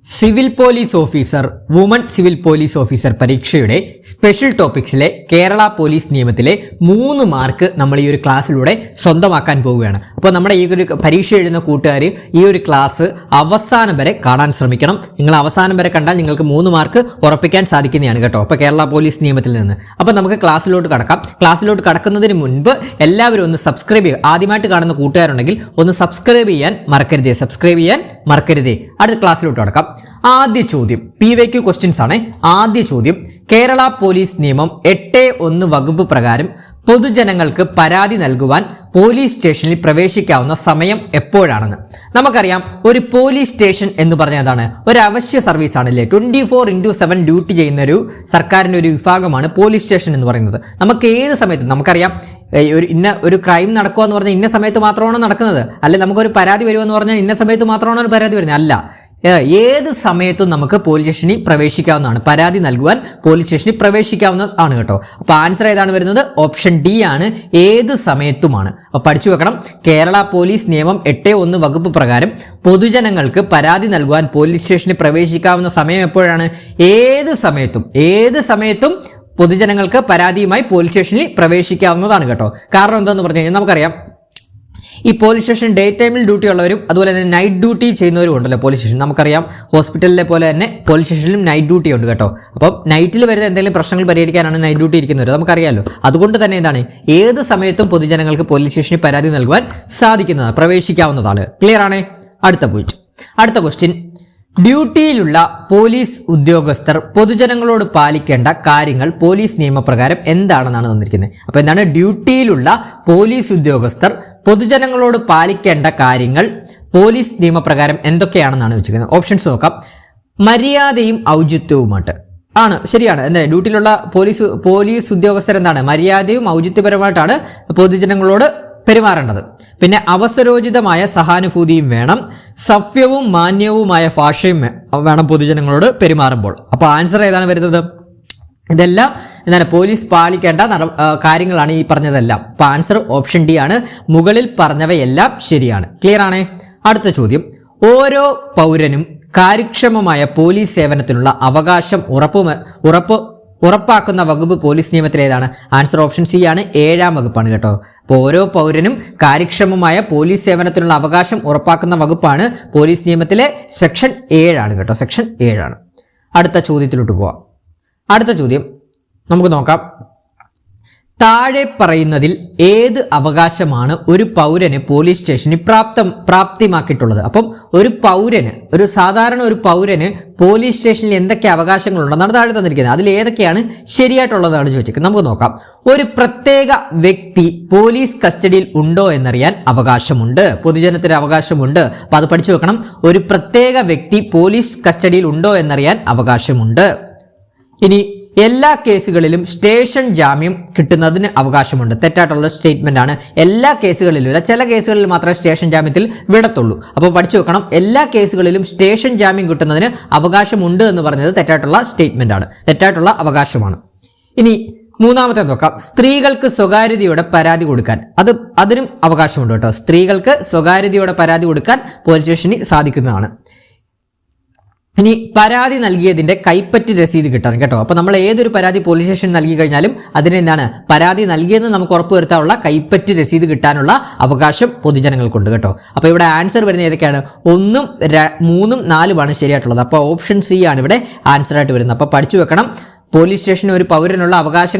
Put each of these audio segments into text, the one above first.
Civil police officer, woman civil police officer പരീക്ഷയുടെ special ടോപ്പിക്സിലെ Kerala police നിയമത്തിലെ 3 mark നമ്മൾ ഈ ഒരു ക്ലാസ്സിലൂടെ സ്വന്തമാക്കാൻ പോവുകയാണ്. അപ്പോൾ നമ്മുടെ ഈ ഒരു പരീക്ഷ എഴുതുന്ന കൂട്ടുകാർ ഈ ഒരു ക്ലാസ് അവസാനം വരെ കാണാൻ ശ്രമിക്കണം. നിങ്ങൾ അവസാനം വരെ കണ്ടാൽ നിങ്ങൾക്ക് 3 മാർക്ക് ഉറപ്പിക്കാൻ സാധിക്കുന്നതാണ് കേട്ടോ. അപ്പോൾ കേരള പോലീസ് നിയമത്തിൽ നിന്ന് അപ്പോൾ നമുക്ക് ക്ലാസ്സിലോട്ട് കടക്കാം. ക്ലാസ്സിലോട്ട് കടക്കുന്നതിന് മുൻപ് എല്ലാവരും ഒന്ന് സബ്സ്ക്രൈബ് ചെയ്യുക. ആദ്യമായിട്ട് കാണുന്ന കൂട്ടുകാരുണ്ടെങ്കിൽ ഒന്ന് സബ്സ്ക്രൈബ് ചെയ്യാൻ മറക്കരുതേ. അടുത്ത ക്ലാസ്സിലോട്ട് കടക്കാം. ആദ്യ ചോദ്യം PYQ ക്വസ്റ്റ്യൻസ് ആണ്. ആദ്യ ചോദ്യം, കേരള പോലീസ് നിയമം 8(1) വകുപ്പ് പ്രകാരം പൊതുജനങ്ങൾക്ക് പരാതി നൽകുവാൻ പോലീസ് സ്റ്റേഷനിൽ പ്രവേശിക്കാവുന്ന സമയം എപ്പോഴാണെന്ന്. നമുക്കറിയാം, ഒരു പോലീസ് സ്റ്റേഷൻ എന്ന് പറഞ്ഞാൽ എന്താണ്? ഒരു അവശ്യ സർവീസ് ആണല്ലേ. 24/7 ഡ്യൂട്ടി ചെയ്യുന്ന ഒരു സർക്കാരിൻ്റെ ഒരു വിഭാഗമാണ് പോലീസ് സ്റ്റേഷൻ എന്ന് പറയുന്നത്. നമുക്ക് ഏത് സമയത്തും നമുക്കറിയാം, ഒരു ക്രൈം നടക്കുക എന്ന് പറഞ്ഞാൽ ഇന്ന സമയത്ത് മാത്രമാണ് നടക്കുന്നത്, അല്ലെ നമുക്കൊരു പരാതി വരുമെന്ന് പറഞ്ഞാൽ ഇന്ന സമയത്ത് മാത്രമാണ് ഒരു പരാതി വരുന്നത്, അല്ല. ഏത് സമയത്തും നമുക്ക് പോലീസ് സ്റ്റേഷനിൽ പ്രവേശിക്കാവുന്നതാണ്. പരാതി നൽകുവാൻ പോലീസ് സ്റ്റേഷനിൽ പ്രവേശിക്കാവുന്നതാണ് കേട്ടോ. അപ്പോൾ ആൻസർ ഏതാണ് വരുന്നത്? ഓപ്ഷൻ ഡി ആണ്, ഏത് സമയത്തുമാണ്. അപ്പോൾ പഠിച്ചു വെക്കണം. കേരള പോലീസ് നിയമം 8(1) വകുപ്പ് പ്രകാരം പൊതുജനങ്ങൾക്ക് പരാതി നൽകുവാൻ പോലീസ് സ്റ്റേഷനിൽ പ്രവേശിക്കാവുന്ന സമയം എപ്പോഴാണ്? ഏത് സമയത്തും പൊതുജനങ്ങൾക്ക് പരാതിയുമായി പോലീസ് സ്റ്റേഷനിൽ പ്രവേശിക്കാവുന്നതാണ് കേട്ടോ. കാരണം എന്താണെന്ന് പറഞ്ഞു കഴിഞ്ഞാൽ നമുക്കറിയാം, ഈ പോലീസ് സ്റ്റേഷൻ ഡേ ടൈമിൽ ഡ്യൂട്ടി ഉള്ളവരും അതുപോലെ തന്നെ നൈറ്റ് ഡ്യൂട്ടി ചെയ്യുന്നവരും ഉണ്ടല്ലോ പോലീസ് സ്റ്റേഷൻ. നമുക്കറിയാം, ഹോസ്പിറ്റലിലെ പോലെ തന്നെ പോലീസ് സ്റ്റേഷനിലും നൈറ്റ് ഡ്യൂട്ടി ഉണ്ട് കേട്ടോ. അപ്പം നൈറ്റിൽ വരുന്ന എന്തെങ്കിലും പ്രശ്നങ്ങൾ പരിഹരിക്കാനാണ് നൈറ്റ് ഡ്യൂട്ടി ഇരിക്കുന്നവർ, നമുക്കറിയാമല്ലോ. അതുകൊണ്ട് തന്നെ എന്താണ്, ഏത് സമയത്തും പൊതുജനങ്ങൾക്ക് പോലീസ് സ്റ്റേഷനിൽ പരാതി നൽകുവാൻ സാധിക്കുന്നതാണ്, പ്രവേശിക്കാവുന്നതാണ്. ക്ലിയർ ആണ്? അടുത്ത ക്വസ്റ്റ്യൻ, ഡ്യൂട്ടിയിലുള്ള പോലീസ് ഉദ്യോഗസ്ഥർ പൊതുജനങ്ങളോട് പാലിക്കേണ്ട കാര്യങ്ങൾ പോലീസ് നിയമപ്രകാരം എന്താണെന്നാണ് തന്നിരിക്കുന്നത്. അപ്പോൾ എന്താണ്? ഡ്യൂട്ടിയിലുള്ള പോലീസ് ഉദ്യോഗസ്ഥർ പൊതുജനങ്ങളോട് പാലിക്കേണ്ട കാര്യങ്ങൾ പോലീസ് നിയമപ്രകാരം എന്തൊക്കെയാണെന്നാണ് വെച്ചിരിക്കുന്നത്. ഓപ്ഷൻസ് നോക്കാം. മര്യാദയും ഔചിത്യവുമായിട്ട് ആണ്, ശരിയാണ്. എന്താ, ഡ്യൂട്ടിയിലുള്ള പോലീസ് ഉദ്യോഗസ്ഥർ എന്താണ്? മര്യാദയും ഔചിത്യപരമായിട്ടാണ് പൊതുജനങ്ങളോട് പെരുമാറേണ്ടത്. പിന്നെ അവസരോചിതമായ സഹാനുഭൂതിയും വേണം, സഭ്യവും മാന്യവുമായ ഭാഷയും വേണം പൊതുജനങ്ങളോട് പെരുമാറുമ്പോൾ. അപ്പോൾ ആൻസർ ഏതാണ് വരുന്നത്? ഇതെല്ലാം എന്താണ്? പോലീസ് പാലിക്കേണ്ട കാര്യങ്ങളാണ് ഈ പറഞ്ഞതെല്ലാം. അപ്പോൾ ആൻസർ ഓപ്ഷൻ ഡി ആണ്, മുകളിൽ പറഞ്ഞവയെല്ലാം ശരിയാണ്. ക്ലിയർ ആണ്? അടുത്ത ചോദ്യം, ഓരോ പൗരനും കാര്യക്ഷമമായ പോലീസ് സേവനത്തിനുള്ള അവകാശം ഉറപ്പാക്കുന്ന വകുപ്പ് പോലീസ് നിയമത്തിൽ ഏതാണ്? ആൻസർ ഓപ്ഷൻ സി ആണ്, 7-ാം വകുപ്പാണ് കേട്ടോ. അപ്പോൾ ഓരോ പൗരനും കാര്യക്ഷമമായ പോലീസ് സേവനത്തിനുള്ള അവകാശം ഉറപ്പാക്കുന്ന വകുപ്പാണ് പോലീസ് നിയമത്തിലെ സെക്ഷൻ 7 ആണ് കേട്ടോ. സെക്ഷൻ 7 ആണ്. അടുത്ത ചോദ്യത്തിലോട്ട് പോവാം. അടുത്ത ചോദ്യം നമുക്ക് നോക്കാം. താഴെ പറയുന്നതിൽ ഏത് അവകാശമാണ് ഒരു പൗരന് പോലീസ് സ്റ്റേഷനിൽ പ്രാപ്തിമാക്കിയിട്ടുള്ളത്? അപ്പം സാധാരണ ഒരു പൗരന് പോലീസ് സ്റ്റേഷനിൽ എന്തൊക്കെ അവകാശങ്ങളുണ്ടെന്നാണ് താഴെ തന്നിരിക്കുന്നത്. അതിൽ ഏതൊക്കെയാണ് ശരിയായിട്ടുള്ളതാണ് ചോദിച്ചിരിക്കുന്നത്. നമുക്ക് നോക്കാം. ഒരു പ്രത്യേക വ്യക്തി പോലീസ് കസ്റ്റഡിയിൽ ഉണ്ടോ എന്നറിയാൻ അവകാശമുണ്ട്. പൊതുജനത്തിന് അവകാശമുണ്ട്. അപ്പോൾ അത് പഠിച്ചു വെക്കണം. ഒരു പ്രത്യേക വ്യക്തി പോലീസ് കസ്റ്റഡിയിൽ ഉണ്ടോ എന്നറിയാൻ അവകാശമുണ്ട്. ഇനി എല്ലാ കേസുകളിലും സ്റ്റേഷൻ ജാമ്യം കിട്ടുന്നതിന് അവകാശമുണ്ട്. തെറ്റായിട്ടുള്ള സ്റ്റേറ്റ്മെന്റ് ആണ്. എല്ലാ കേസുകളിലും ഇല്ല, ചില കേസുകളിൽ മാത്രമേ സ്റ്റേഷൻ ജാമ്യത്തിൽ വിടത്തുള്ളൂ. അപ്പോൾ പഠിച്ചു വെക്കണം, എല്ലാ കേസുകളിലും സ്റ്റേഷൻ ജാമ്യം കിട്ടുന്നതിന് അവകാശമുണ്ട് എന്ന് പറഞ്ഞത് തെറ്റായിട്ടുള്ള സ്റ്റേറ്റ്മെന്റ് ആണ്, തെറ്റായിട്ടുള്ള അവകാശമാണ്. ഇനി മൂന്നാമത്തെ നോക്കാം. സ്ത്രീകൾക്ക് സ്വകാര്യതയോടെ പരാതി കൊടുക്കാൻ അതിനും അവകാശമുണ്ട് കേട്ടോ. സ്ത്രീകൾക്ക് സ്വകാര്യതയോടെ പരാതി കൊടുക്കാൻ പോലീസ് സ്റ്റേഷനിൽ സാധിക്കുന്നതാണ്. ഇനി പരാതി നൽകിയതിന്റെ കൈപ്പറ്റ് രസീത് കിട്ടാൻ കേട്ടോ. അപ്പോൾ നമ്മൾ ഏതൊരു പരാതി പോലീസ് സ്റ്റേഷൻ നൽകി കഴിഞ്ഞാലും അതിന് എന്താണ്? പരാതി നൽകിയെന്ന് നമുക്ക് ഉറപ്പുവരുത്താനുള്ള കൈപ്പറ്റ് രസീത് കിട്ടാനുള്ള അവകാശം പൊതുജനങ്ങൾക്കുണ്ട് കേട്ടോ. അപ്പോൾ ഇവിടെ ആൻസർ വരുന്നത് ഏതൊക്കെയാണ്? 1, 3, 4 ശരിയായിട്ടുള്ളത്. അപ്പോൾ ഓപ്ഷൻ സി ആണ് ഇവിടെ ആൻസർ ആയിട്ട് വരുന്നത്. അപ്പോൾ പഠിച്ചു വെക്കണം, പോലീസ് സ്റ്റേഷന് ഒരു പൗരനുള്ള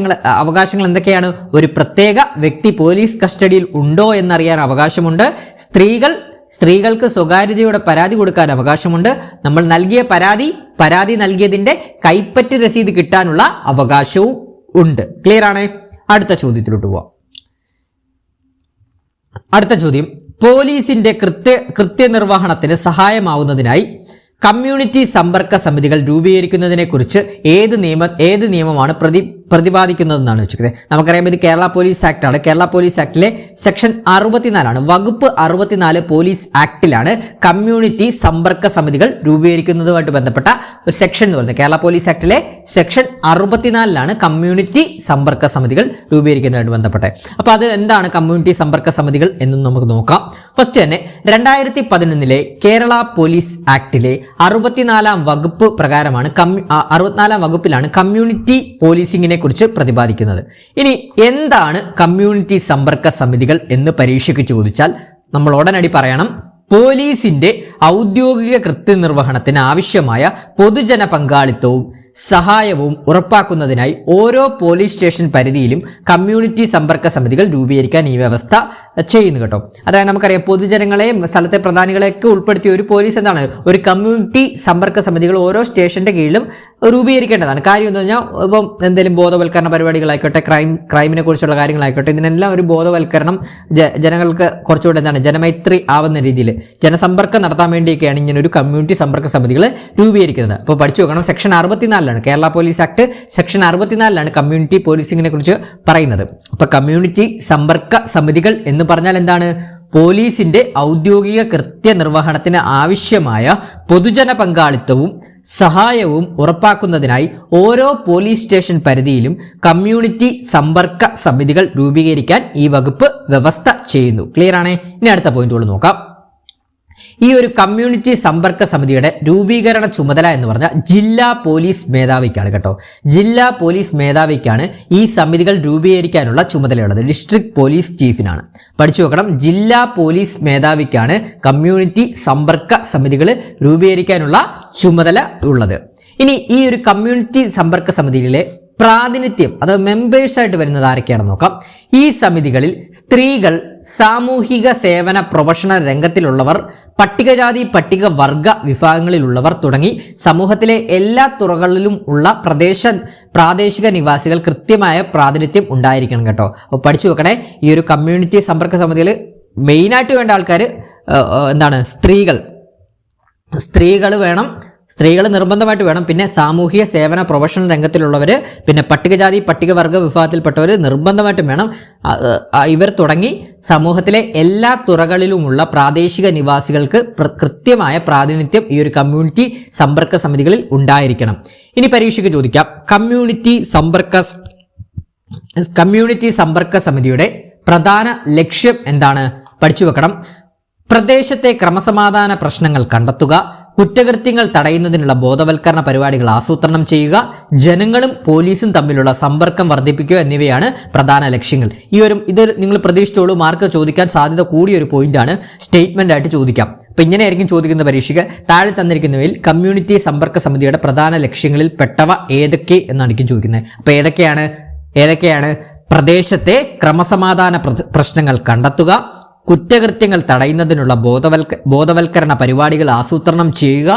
അവകാശങ്ങൾ എന്തൊക്കെയാണ്? ഒരു പ്രത്യേക വ്യക്തി പോലീസ് കസ്റ്റഡിയിൽ ഉണ്ടോ എന്നറിയാൻ അവകാശമുണ്ട്. സ്ത്രീകൾക്ക് സ്വകാര്യതയോടെ പരാതി കൊടുക്കാൻ അവകാശമുണ്ട്. നമ്മൾ നൽകിയ പരാതി നൽകിയതിന്റെ കൈപ്പറ്റ് രസീത് കിട്ടാനുള്ള അവകാശവും ഉണ്ട്. ക്ലിയർ ആണ്? അടുത്ത ചോദ്യത്തിലോട്ട് പോവാം. അടുത്ത ചോദ്യം, പോലീസിന്റെ കൃത്യനിർവഹണത്തിന് സഹായമാവുന്നതിനായി കമ്മ്യൂണിറ്റി സമ്പർക്ക സമിതികൾ രൂപീകരിക്കുന്നതിനെ കുറിച്ച് ഏത് നിയമമാണ് പ്രതിപാദിക്കുന്നതെന്നാണ് വെച്ചിരിക്കുന്നത്. നമുക്കറിയാം ഇത് കേരള പോലീസ് ആക്ട് ആണ്. കേരള പോലീസ് ആക്ടിലെ സെക്ഷൻ 64 വകുപ്പ് 64 പോലീസ് ആക്ടിലാണ് കമ്മ്യൂണിറ്റി സമ്പർക്ക സമിതികൾ രൂപീകരിക്കുന്നതുമായിട്ട് ബന്ധപ്പെട്ട ഒരു സെക്ഷൻ എന്ന് പറയുന്നത്. കേരള പോലീസ് ആക്ടിലെ സെക്ഷൻ 64 കമ്മ്യൂണിറ്റി സമ്പർക്ക സമിതികൾ രൂപീകരിക്കുന്നതുമായിട്ട് ബന്ധപ്പെട്ടത്. അപ്പോൾ അത് എന്താണ് കമ്മ്യൂണിറ്റി സമ്പർക്ക സമിതികൾ എന്നും നമുക്ക് നോക്കാം. ഫസ്റ്റ് തന്നെ 2011 കേരള പോലീസ് ആക്ടിലെ 64 വകുപ്പ് പ്രകാരമാണ് 64 വകുപ്പിലാണ് കമ്മ്യൂണിറ്റി പോലീസിംഗിനെ കുറിച്ച് പ്രതിപാദിക്കുന്നത്. ഇനി എന്താണ് കമ്മ്യൂണിറ്റി സമ്പർക്ക സമിതികൾ എന്ന് പരീക്ഷയ്ക്ക് ചോദിച്ചാൽ നമ്മൾ ഉടനടി പറയണം, പോലീസിന്റെ ഔദ്യോഗിക കൃത്യനിർവഹണത്തിന് ആവശ്യമായ പൊതുജന പങ്കാളിത്തവും സഹായവും ഉറപ്പാക്കുന്നതിനായി ഓരോ പോലീസ് സ്റ്റേഷൻ പരിധിയിലും കമ്മ്യൂണിറ്റി സമ്പർക്ക സമിതികൾ രൂപീകരിക്കാൻ ഈ വ്യവസ്ഥ ചെയ്യുന്നു കേട്ടോ. അതായത് നമുക്കറിയാം പൊതുജനങ്ങളെയും സ്ഥലത്തെ പ്രധാനികളെയൊക്കെ ഉൾപ്പെടുത്തിയ ഒരു പോലീസ് എന്താണ് ഒരു കമ്മ്യൂണിറ്റി സമ്പർക്ക സമിതികൾ ഓരോ സ്റ്റേഷന്റെ കീഴിലും രൂപീകരിക്കേണ്ടതാണ്. കാര്യം എന്ന് പറഞ്ഞാൽ ഇപ്പം എന്തെങ്കിലും ബോധവൽക്കരണ പരിപാടികളായിക്കോട്ടെ, ക്രൈമിനെ കുറിച്ചുള്ള കാര്യങ്ങളായിക്കോട്ടെ, ഇതിനെല്ലാം ഒരു ബോധവൽക്കരണം ജനങ്ങൾക്ക് കുറച്ചുകൂടെ എന്താണ് ജനമൈത്രി ആവുന്ന രീതിയിൽ ജനസമ്പർക്കം നടത്താൻ വേണ്ടിയൊക്കെയാണ് ഇങ്ങനെ ഒരു കമ്മ്യൂണിറ്റി സമ്പർക്ക സമിതികൾ രൂപീകരിക്കുന്നത്. അപ്പോൾ പഠിച്ചു നോക്കണം, section 64 Kerala police act section 64 community പോലീസിംഗിനെ കുറിച്ച് പറയുന്നത്. അപ്പൊ കമ്മ്യൂണിറ്റി സമ്പർക്ക സമിതികൾ എന്ന് പറഞ്ഞാൽ എന്താണ്? പോലീസിന്റെ ഔദ്യോഗിക കൃത്യനിർവഹണത്തിന് ആവശ്യമായ പൊതുജന പങ്കാളിത്തവും സഹായവും ഉറപ്പാക്കുന്നതിനായി ഓരോ പോലീസ് സ്റ്റേഷൻ പരിധിയിലും കമ്മ്യൂണിറ്റി സമ്പർക്ക സമിതികൾ രൂപീകരിക്കാൻ ഈ വകുപ്പ് വ്യവസ്ഥ ചെയ്യുന്നു. ക്ലിയർ ആണ്? ഇനി അടുത്ത പോയിന്റുകൾ നോക്കാം. ഈ ഒരു കമ്മ്യൂണിറ്റി സമ്പർക്ക സമിതിയുടെ രൂപീകരണ ചുമതല എന്ന് പറഞ്ഞാൽ ജില്ലാ പോലീസ് മേധാവിക്കാണ് കേട്ടോ. ജില്ലാ പോലീസ് മേധാവിക്കാണ് ഈ സമിതികൾ രൂപീകരിക്കാനുള്ള ചുമതലയുള്ളത്. District police ചീഫിനാണ്. പഠിച്ചു വെക്കണം, ജില്ലാ പോലീസ് മേധാവിക്കാണ് കമ്മ്യൂണിറ്റി സമ്പർക്ക സമിതികൾ രൂപീകരിക്കാനുള്ള ചുമതല ഉള്ളത്. ഇനി ഈ ഒരു കമ്മ്യൂണിറ്റി സമ്പർക്ക സമിതിയിലെ പ്രാതിനിധ്യം അതായത് മെമ്പേഴ്സായിട്ട് വരുന്നത് ആരൊക്കെയാണെന്ന് നോക്കാം. ഈ സമിതികളിൽ സ്ത്രീകൾ, സാമൂഹിക സേവന പ്രൊഫഷണൽ രംഗത്തിലുള്ളവർ, പട്ടികജാതി പട്ടികവർഗ വിഭാഗങ്ങളിലുള്ളവർ തുടങ്ങി സമൂഹത്തിലെ എല്ലാ തുറകളിലും ഉള്ള പ്രാദേശിക നിവാസികൾ കൃത്യമായ പ്രാതിനിധ്യം ഉണ്ടായിരിക്കണം കേട്ടോ. അപ്പോൾ പഠിച്ചു വെക്കണേ, ഈ ഒരു കമ്മ്യൂണിറ്റി സമ്പർക്ക സമിതിയിൽ മെയിനായിട്ട് വേണ്ട ആൾക്കാർ എന്താണ്? സ്ത്രീകൾ വേണം, സ്ത്രീകൾ നിർബന്ധമായിട്ട് വേണം. പിന്നെ സാമൂഹിക സേവന പ്രൊഫഷണൽ രംഗത്തിലുള്ളവർ, പിന്നെ പട്ടികജാതി പട്ടികവർഗ വിഭാഗത്തിൽപ്പെട്ടവർ നിർബന്ധമായിട്ടും വേണം. ഇവർ തുടങ്ങി സമൂഹത്തിലെ എല്ലാ തുറകളിലുമുള്ള പ്രാദേശിക നിവാസികൾക്ക് കൃത്യമായ പ്രാതിനിധ്യം ഈ ഒരു കമ്മ്യൂണിറ്റി സമ്പർക്ക സമിതികളിൽ ഉണ്ടായിരിക്കണം. ഇനി പരീക്ഷയ്ക്ക് ചോദിക്കാം, കമ്മ്യൂണിറ്റി സമ്പർക്ക സമിതിയുടെ പ്രധാന ലക്ഷ്യം എന്താണ്? പഠിച്ചു വെക്കണം. പ്രദേശത്തെ ക്രമസമാധാന പ്രശ്നങ്ങൾ കണ്ടെത്തുക, കുറ്റകൃത്യങ്ങൾ തടയുന്നതിനുള്ള ബോധവൽക്കരണ പരിപാടികൾ ആസൂത്രണം ചെയ്യുക, ജനങ്ങളും പോലീസും തമ്മിലുള്ള സമ്പർക്കം വർദ്ധിപ്പിക്കുക എന്നിവയാണ് പ്രധാന ലക്ഷ്യങ്ങൾ. ഇത് നിങ്ങൾ പ്രതീക്ഷിച്ചോളൂ, മാർക്ക് ചോദിക്കാൻ സാധ്യത കൂടിയൊരു പോയിന്റാണ്, സ്റ്റേറ്റ്മെന്റ് ആയിട്ട് ചോദിക്കാം. അപ്പൊ ഇങ്ങനെയായിരിക്കും ചോദിക്കുന്ന പരീക്ഷയ്ക്ക്. താഴെ തന്നിരിക്കുന്നവയിൽ കമ്മ്യൂണിറ്റി സമ്പർക്ക സമിതിയുടെ പ്രധാന ലക്ഷ്യങ്ങളിൽ പെട്ടവ ഏതൊക്കെ എന്നായിരിക്കും ചോദിക്കുന്നത്. അപ്പൊ ഏതൊക്കെയാണ്? പ്രദേശത്തെ ക്രമസമാധാന പ്രശ്നങ്ങൾ കണ്ടെത്തുക, കുറ്റകൃത്യങ്ങൾ തടയുന്നതിനുള്ള ബോധവൽക്കരണ പരിപാടികൾ ആസൂത്രണം ചെയ്യുക,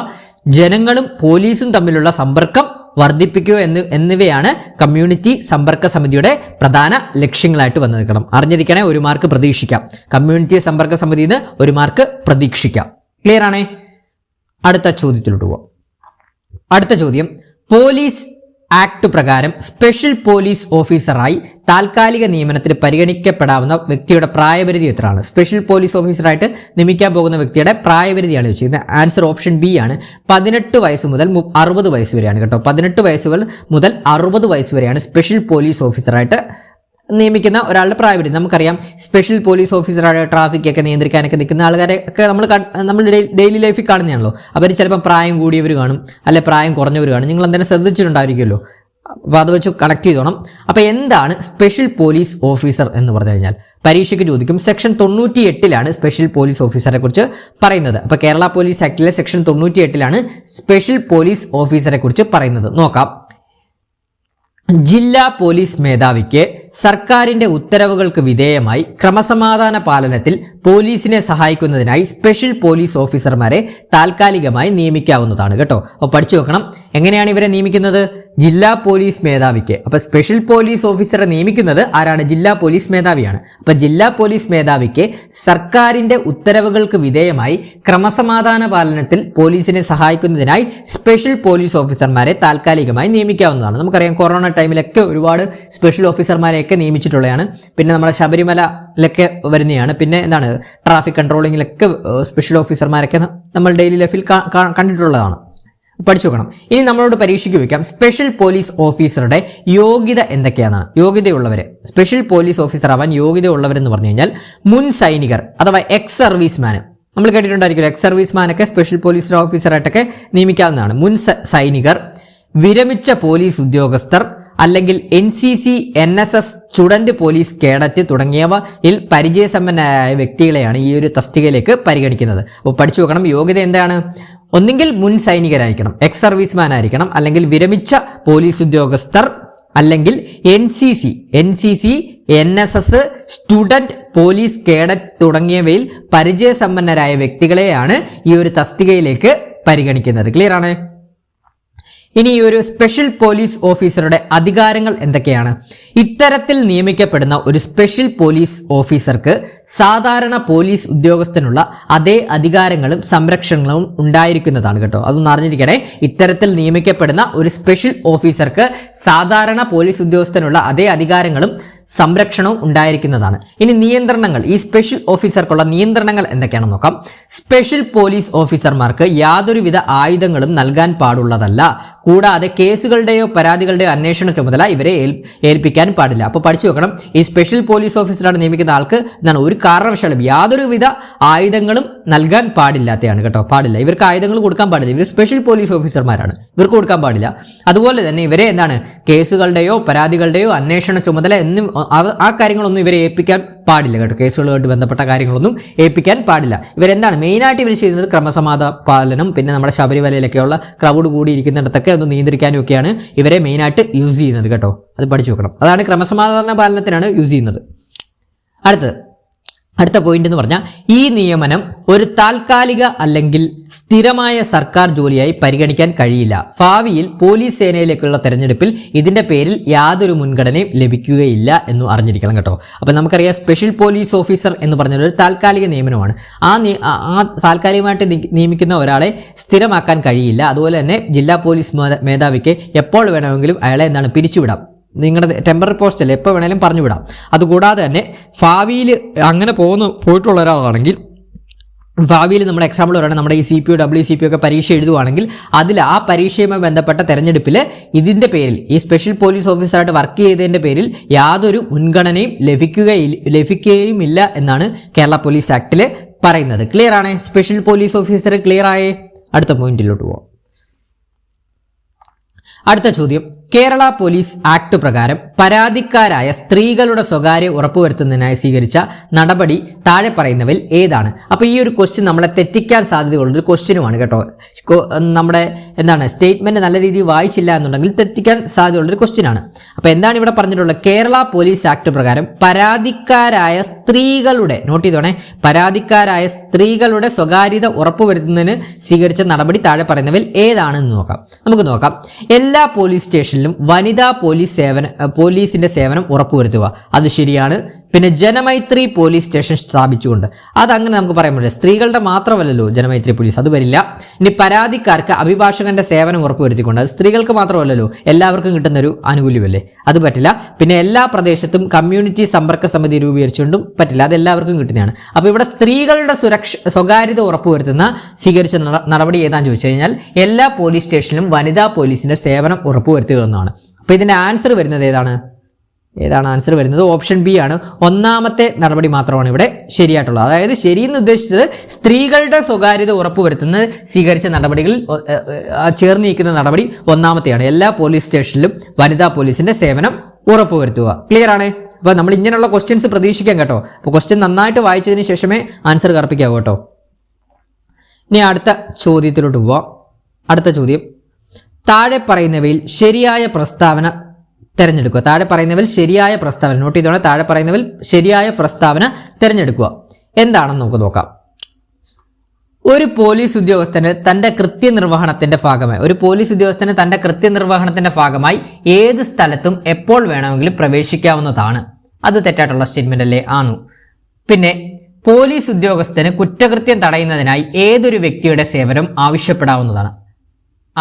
ജനങ്ങളും പോലീസും തമ്മിലുള്ള സമ്പർക്കം വർദ്ധിപ്പിക്കുക എന്നിവയാണ് കമ്മ്യൂണിറ്റി സമ്പർക്ക സമിതിയുടെ പ്രധാന ലക്ഷ്യങ്ങളായിട്ട് വന്നിരിക്കണം. അറിഞ്ഞിരിക്കണേ, 1 മാർക്ക് പ്രതീക്ഷിക്കാം. കമ്മ്യൂണിറ്റി സമ്പർക്ക സമിതിയിൽ നിന്ന് 1 മാർക്ക് പ്രതീക്ഷിക്കാം. ക്ലിയർ ആണേ? അടുത്ത ചോദ്യത്തിലോട്ട് പോവാം. അടുത്ത ചോദ്യം, പോലീസ് ആക്ട് പ്രകാരം സ്പെഷ്യൽ പോലീസ് ഓഫീസറായി താൽക്കാലിക നിയമനത്തിന് പരിഗണിക്കപ്പെടാവുന്ന വ്യക്തിയുടെ പ്രായപരിധി എത്രയാണ്? സ്പെഷ്യൽ പോലീസ് ഓഫീസറായിട്ട് നിയമിക്കാൻ പോകുന്ന വ്യക്തിയുടെ പ്രായപരിധിയാണ് ചോദിച്ചിരിക്കുന്നത്. ആൻസർ ഓപ്ഷൻ ബി ആണ്. 18 വയസ്സ് മുതൽ 60 വയസ്സ് വരെയാണ് കേട്ടോ. 18 വയസ്സ് മുതൽ 60 വയസ്സ് വരെയാണ് സ്പെഷ്യൽ പോലീസ് ഓഫീസറായിട്ട് നിയമിക്കുന്ന ഒരാളുടെ പ്രായപരിധി. നമുക്കറിയാം, സ്പെഷ്യൽ പോലീസ് ഓഫീസറായ ട്രാഫിക് ഒക്കെ നിയന്ത്രിക്കാനൊക്കെ നിൽക്കുന്ന ആൾക്കാരെ ഒക്കെ നമ്മൾ ഡെയിലി ലൈഫിൽ കാണുന്നതാണല്ലോ. അവർ ചിലപ്പോൾ പ്രായം കൂടിയവർ കാണും, അല്ലെ പ്രായം കുറഞ്ഞവർ കാണും. നിങ്ങൾ എന്തെങ്കിലും ശ്രദ്ധിച്ചിട്ടുണ്ടായിരിക്കുമല്ലോ. അപ്പോൾ അത് വെച്ച് കണക്ട് ചെയ്തോണം. അപ്പോൾ എന്താണ് സ്പെഷ്യൽ പോലീസ് ഓഫീസർ എന്ന് പറഞ്ഞു കഴിഞ്ഞാൽ പരീക്ഷയ്ക്ക് ചോദിക്കും. സെക്ഷൻ 98 സ്പെഷ്യൽ പോലീസ് ഓഫീസറെ കുറിച്ച് പറയുന്നത്. അപ്പോൾ കേരള പോലീസ് ആക്ടിലെ സെക്ഷൻ 98 സ്പെഷ്യൽ പോലീസ് ഓഫീസറെ കുറിച്ച് പറയുന്നത്. നോക്കാം. ജില്ലാ പോലീസ് മേധാവിക്ക് സർക്കാരിന്റെ ഉത്തരവുകൾക്ക് വിധേയമായി ക്രമസമാധാന പാലനത്തിൽ പോലീസിനെ സഹായിക്കുന്നതിനായി സ്പെഷ്യൽ പോലീസ് ഓഫീസർമാരെ താൽക്കാലികമായി നിയമിക്കാവുന്നതാണ് കേട്ടോ. അപ്പോൾ പഠിച്ചു വെക്കണം, എങ്ങനെയാണ് ഇവരെ നിയമിക്കുന്നത്? ജില്ലാ പോലീസ് മേധാവിക്ക്. അപ്പൊ സ്പെഷ്യൽ പോലീസ് ഓഫീസറെ നിയമിക്കുന്നത് ആരാണ്? ജില്ലാ പോലീസ് മേധാവിയാണ്. അപ്പൊ ജില്ലാ പോലീസ് മേധാവിക്ക് സർക്കാരിന്റെ ഉത്തരവുകൾക്ക് വിധേയമായി ക്രമസമാധാന പാലനത്തിൽ പോലീസിനെ സഹായിക്കുന്നതിനായി സ്പെഷ്യൽ പോലീസ് ഓഫീസർമാരെ താൽക്കാലികമായി നിയമിക്കാവുന്നതാണ്. നമുക്കറിയാം കൊറോണ ടൈമിലൊക്കെ ഒരുപാട് സ്പെഷ്യൽ ഓഫീസർമാരെയൊക്കെ നിയമിച്ചിട്ടുള്ളതാണ്. പിന്നെ നമ്മുടെ ശബരിമലയിലൊക്കെ വരുന്നതാണ്. പിന്നെ എന്താണ് ട്രാഫിക് കൺട്രോളിങ്ങിലൊക്കെ സ്പെഷ്യൽ ഓഫീസർമാരൊക്കെ നമ്മൾ ഡെയിലി ലൈഫിൽ കണ്ടിട്ടുള്ളതാണ്. പഠിച്ചു നോക്കണം. ഇനി നമ്മളോട് പരീക്ഷയ്ക്ക് വയ്ക്കാം സ്പെഷ്യൽ പോലീസ് ഓഫീസറുടെ യോഗ്യത എന്തൊക്കെയാണെന്നാണ്. യോഗ്യതയുള്ളവര്, സ്പെഷ്യൽ പോലീസ് ഓഫീസർ ആവാൻ യോഗ്യതയുള്ളവരെന്ന് പറഞ്ഞു കഴിഞ്ഞാൽ മുൻ സൈനികർ അഥവാ എക്സ് സർവീസ്മാൻ. നമ്മൾ കേട്ടിട്ടുണ്ടായിരിക്കും എക്സ് സർവീസ്മാനൊക്കെ സ്പെഷ്യൽ പോലീസ് ഓഫീസറായിട്ടൊക്കെ നിയമിക്കാവുന്നതാണ്. മുൻ സൈനികർ, വിരമിച്ച പോലീസ് ഉദ്യോഗസ്ഥർ, അല്ലെങ്കിൽ NCC NSS student police cadet തുടങ്ങിയവയിൽ പരിചയസമ്പന്നരായ വ്യക്തികളെയാണ് ഈ ഒരു തസ്തികയിലേക്ക് പരിഗണിക്കുന്നത്. അപ്പോൾ പഠിച്ചു നോക്കണം. യോഗ്യത എന്താണ്? ഒന്നെങ്കിൽ മുൻ സൈനികരായിരിക്കണം, എക്സ് സർവീസ്മാൻ ആയിരിക്കണം, അല്ലെങ്കിൽ വിരമിച്ച പോലീസ് ഉദ്യോഗസ്ഥർ, അല്ലെങ്കിൽ NCC NSS student police cadet തുടങ്ങിയവയിൽ പരിചയസമ്പന്നരായ വ്യക്തികളെയാണ് ഈ ഒരു തസ്തികയിലേക്ക് പരിഗണിക്കുന്നത്. ക്ലിയർ ആണ്? ഇനി ഈ ഒരു സ്പെഷ്യൽ പോലീസ് ഓഫീസറുടെ അധികാരങ്ങൾ എന്തൊക്കെയാണ്? ഇത്തരത്തിൽ നിയമിക്കപ്പെടുന്ന ഒരു സ്പെഷ്യൽ പോലീസ് ഓഫീസർക്ക് സാധാരണ പോലീസ് ഉദ്യോഗസ്ഥനുള്ള അതേ അധികാരങ്ങളും സംരക്ഷണങ്ങളും ഉണ്ടായിരിക്കുന്നതാണ് കേട്ടോ. അതൊന്ന് അറിഞ്ഞിരിക്കണേ. ഇത്തരത്തിൽ നിയമിക്കപ്പെടുന്ന ഒരു സ്പെഷ്യൽ ഓഫീസർക്ക് സാധാരണ പോലീസ് ഉദ്യോഗസ്ഥനുള്ള അതേ അധികാരങ്ങളും സംരക്ഷണവും ഉണ്ടായിരിക്കുന്നതാണ്. ഇനി നിയന്ത്രണങ്ങൾ, ഈ സ്പെഷ്യൽ ഓഫീസർക്കുള്ള നിയന്ത്രണങ്ങൾ എന്തൊക്കെയാണെന്ന് നോക്കാം. സ്പെഷ്യൽ പോലീസ് ഓഫീസർമാർക്ക് യാതൊരുവിധ ആയുധങ്ങളും നൽകാൻ പാടുള്ളതല്ല. കൂടാതെ കേസുകളുടെയോ പരാതികളുടെയോ അന്വേഷണ ചുമതല ഇവരെ ഏൽപ്പിക്കാൻ പാടില്ല. അപ്പോൾ പഠിച്ചു വെക്കണം. ഈ സ്പെഷ്യൽ പോലീസ് ഓഫീസറാണ് നിയമിക്കുന്ന ആൾക്ക് എന്താണ് ഒരു കാരണവശാലും യാതൊരുവിധ ആയുധങ്ങളും നൽകാൻ പാടില്ലാത്തതാണ് കേട്ടോ. പാടില്ല. ഇവർക്ക് ആയുധങ്ങൾ കൊടുക്കാൻ പാടില്ല. ഇവർ സ്പെഷ്യൽ പോലീസ് ഓഫീസർമാരാണ്, ഇവർക്ക് കൊടുക്കാൻ പാടില്ല. അതുപോലെ തന്നെ ഇവരെ എന്താണ് കേസുകളുടെയോ പരാതികളുടെയോ അന്വേഷണ ചുമതല എന്നും ആ കാര്യങ്ങളൊന്നും ഇവരെ ഏൽപ്പിക്കാൻ പാടില്ല കേട്ടോ. കേസുകളുമായിട്ട് ബന്ധപ്പെട്ട കാര്യങ്ങളൊന്നും ഏൽപ്പിക്കാൻ പാടില്ല. ഇവരെന്താണ് മെയിനായിട്ട് ഇവർ ചെയ്യുന്നത് ക്രമസമാധാന പാലനം, പിന്നെ നമ്മുടെ ശബരിമലയിലൊക്കെയുള്ള ക്രൗഡ് കൂടിയിരിക്കുന്നിടത്തൊക്കെ ഒന്ന് നിയന്ത്രിക്കാനും ഒക്കെയാണ് ഇവരെ മെയിനായിട്ട് യൂസ് ചെയ്യുന്നത് കേട്ടോ. അത് പഠിച്ചു വെക്കണം. അതാണ് ക്രമസമാധാന പാലനത്തിനാണ് യൂസ് ചെയ്യുന്നത്. അടുത്ത പോയിന്റ് എന്ന് പറഞ്ഞാൽ ഈ നിയമനം ഒരു താൽക്കാലിക അല്ലെങ്കിൽ സ്ഥിരമായ സർക്കാർ ജോലിയായി പരിഗണിക്കാൻ കഴിയില്ല. ഭാവിയിൽ പോലീസ് സേനയിലേക്കുള്ള തെരഞ്ഞെടുപ്പിൽ ഇതിന്റെ പേരിൽ യാതൊരു മുൻഗണനയും ലഭിക്കുകയില്ല എന്ന് അറിഞ്ഞിരിക്കണം കേട്ടോ. അപ്പം നമുക്കറിയാം സ്പെഷ്യൽ പോലീസ് ഓഫീസർ എന്ന് പറഞ്ഞാൽ ഒരു താൽക്കാലിക നിയമനമാണ്. ആ താൽക്കാലികമായിട്ട് നിയമിക്കുന്ന ഒരാളെ സ്ഥിരമാക്കാൻ കഴിയില്ല. അതുപോലെ തന്നെ ജില്ലാ പോലീസ് മേധാവിക്ക് എപ്പോൾ വേണമെങ്കിലും അയാളെ പിരിച്ചുവിടാം. നിങ്ങളുടെ ടെമ്പററി പോസ്റ്റ് അല്ലേ, എപ്പോൾ വേണേലും പറഞ്ഞു വിടാം. അതുകൂടാതെ തന്നെ ഭാവിയിൽ അങ്ങനെ പോയിട്ടുള്ള ഒരാളാണെങ്കിൽ, ഭാവിയിൽ നമ്മുടെ എക്സാമ്പിൾ പറയുകയാണെങ്കിൽ നമ്മുടെ ഈ CPO WCPO ഒക്കെ പരീക്ഷ എഴുതുവാണെങ്കിൽ അതിൽ ആ പരീക്ഷയുമായി ബന്ധപ്പെട്ട തെരഞ്ഞെടുപ്പിൽ ഇതിൻ്റെ പേരിൽ ഈ സ്പെഷ്യൽ പോലീസ് ഓഫീസറായിട്ട് വർക്ക് ചെയ്തതിൻ്റെ പേരിൽ യാതൊരു മുൻഗണനയും ലഭിക്കുകയുമില്ല എന്നാണ് കേരള പോലീസ് ആക്ടിൽ പറയുന്നത്. ക്ലിയർ ആണ്? സ്പെഷ്യൽ പോലീസ് ഓഫീസർ ക്ലിയർ ആയേ? അടുത്ത പോയിന്റിലോട്ട് പോവാം. അടുത്ത ചോദ്യം, കേരള പോലീസ് ആക്ട് പ്രകാരം പരാതിക്കാരായ സ്ത്രീകളുടെ സ്വകാര്യ ഉറപ്പുവരുത്തുന്നതിനായി സ്വീകരിച്ച നടപടി താഴെ പറയുന്നവയിൽ ഏതാണ്? അപ്പോൾ ഈ ഒരു ക്വസ്റ്റ്യൻ നമ്മളെ തെറ്റിക്കാൻ സാധ്യതയുള്ളൊരു ക്വസ്റ്റ്യനുമാണ് കേട്ടോ. നമ്മുടെ സ്റ്റേറ്റ്മെന്റ് നല്ല രീതിയിൽ വായിച്ചില്ല എന്നുണ്ടെങ്കിൽ തെറ്റിക്കാൻ സാധ്യതയുള്ളൊരു ക്വസ്റ്റ്യനാണ്. അപ്പോൾ എന്താണ് ഇവിടെ പറഞ്ഞിട്ടുള്ളത്? കേരള പോലീസ് ആക്ട് പ്രകാരം പരാതിക്കാരായ സ്ത്രീകളുടെ, നോട്ട് ചെയ്തോണേ, പരാതിക്കാരായ സ്ത്രീകളുടെ സ്വകാര്യത ഉറപ്പുവരുത്തുന്നതിന് സ്വീകരിച്ച നടപടി താഴെ പറയുന്നവയിൽ ഏതാണെന്ന് നോക്കാം. നമുക്ക് നോക്കാം. എല്ലാ പോലീസ് സ്റ്റേഷനിലും വനിതാ പോലീസിന്റെ സേവനം ഉറപ്പുവരുത്തുക. അത് ശരിയാണ്. പിന്നെ ജനമൈത്രി പോലീസ് സ്റ്റേഷൻ സ്ഥാപിച്ചുകൊണ്ട്, അതങ്ങനെ നമുക്ക് പറയാൻ പറ്റില്ല. സ്ത്രീകളുടെ മാത്രമല്ലല്ലോ ജനമൈത്രി പോലീസ്, അത് വരില്ല. ഇനി പരാതിക്കാർക്ക് അഭിഭാഷകന്റെ സേവനം ഉറപ്പുവരുത്തിക്കൊണ്ട്, അത് സ്ത്രീകൾക്ക് മാത്രമല്ലല്ലോ, എല്ലാവർക്കും കിട്ടുന്നൊരു ആനുകൂല്യമല്ലേ, അത് പറ്റില്ല. പിന്നെ എല്ലാ പ്രദേശത്തും കമ്മ്യൂണിറ്റി സമ്പർക്ക സമിതി രൂപീകരിച്ചുകൊണ്ടും പറ്റില്ല, അത് എല്ലാവർക്കും കിട്ടുന്നതാണ്. അപ്പോൾ ഇവിടെ സ്ത്രീകളുടെ സ്വകാര്യത ഉറപ്പുവരുത്തുന്ന സ്വീകരിച്ച നടപടി ഏതാണെന്ന് ചോദിച്ചു കഴിഞ്ഞാൽ എല്ലാ പോലീസ് സ്റ്റേഷനിലും വനിതാ പോലീസിന്റെ സേവനം ഉറപ്പുവരുത്തുക എന്നാണ്. അപ്പോൾ ഇതിന്റെ ആൻസർ വരുന്നത് ഏതാണ് ആൻസർ വരുന്നത്? ഓപ്ഷൻ ബി ആണ്. ഒന്നാമത്തെ നടപടി മാത്രമാണ് ഇവിടെ ശരിയായിട്ടുള്ളത്. അതായത് ശരിയെന്ന് ഉദ്ദേശിച്ചത് സ്ത്രീകളുടെ സ്വകാര്യത ഉറപ്പുവരുത്തുന്ന സ്വീകരിച്ച നടപടികളിൽ ചേർന്ന് നിൽക്കുന്ന നടപടി ഒന്നാമത്തെയാണ്. എല്ലാ പോലീസ് സ്റ്റേഷനിലും വനിതാ പോലീസിന്റെ സേവനം ഉറപ്പുവരുത്തുക. ക്ലിയർ ആണ്? അപ്പോൾ നമ്മൾ ഇങ്ങനെയുള്ള ക്വസ്റ്റ്യൻസ് പ്രതീക്ഷിക്കാം കേട്ടോ. അപ്പോൾ ക്വസ്റ്റ്യൻ നന്നായിട്ട് വായിച്ചതിന് ശേഷമേ ആൻസർ കറപ്പിക്കാവൂ കേട്ടോ. ഇനി അടുത്ത ചോദ്യത്തിലോട്ട് പോവാം. അടുത്ത ചോദ്യം, താഴെ പറയുന്നവയിൽ ശരിയായ പ്രസ്താവന തിരഞ്ഞെടുക്കുക. താഴെ പറയുന്നവയിൽ ശരിയായ പ്രസ്താവന, നോട്ട് ചെയ്തോളെ, താഴെ പറയുന്നവയിൽ ശരിയായ പ്രസ്താവന തിരഞ്ഞെടുക്കുക. എന്താണെന്ന് നമുക്ക് നോക്കാം. ഒരു പോലീസ് ഉദ്യോഗസ്ഥന് തന്റെ കൃത്യനിർവഹണത്തിന്റെ ഭാഗമായി ഏത് സ്ഥലത്തും എപ്പോൾ വേണമെങ്കിലും പ്രവേശിക്കാവുന്നതാണ്. അത് തെറ്റായിട്ടുള്ള സ്റ്റേറ്റ്മെന്റ് അല്ലേ? ആണു. പിന്നെ പോലീസ് ഉദ്യോഗസ്ഥന് കുറ്റകൃത്യം തടയുന്നതിനായി ഏതൊരു വ്യക്തിയുടെ സേവനം ആവശ്യപ്പെടാവുന്നതാണ്.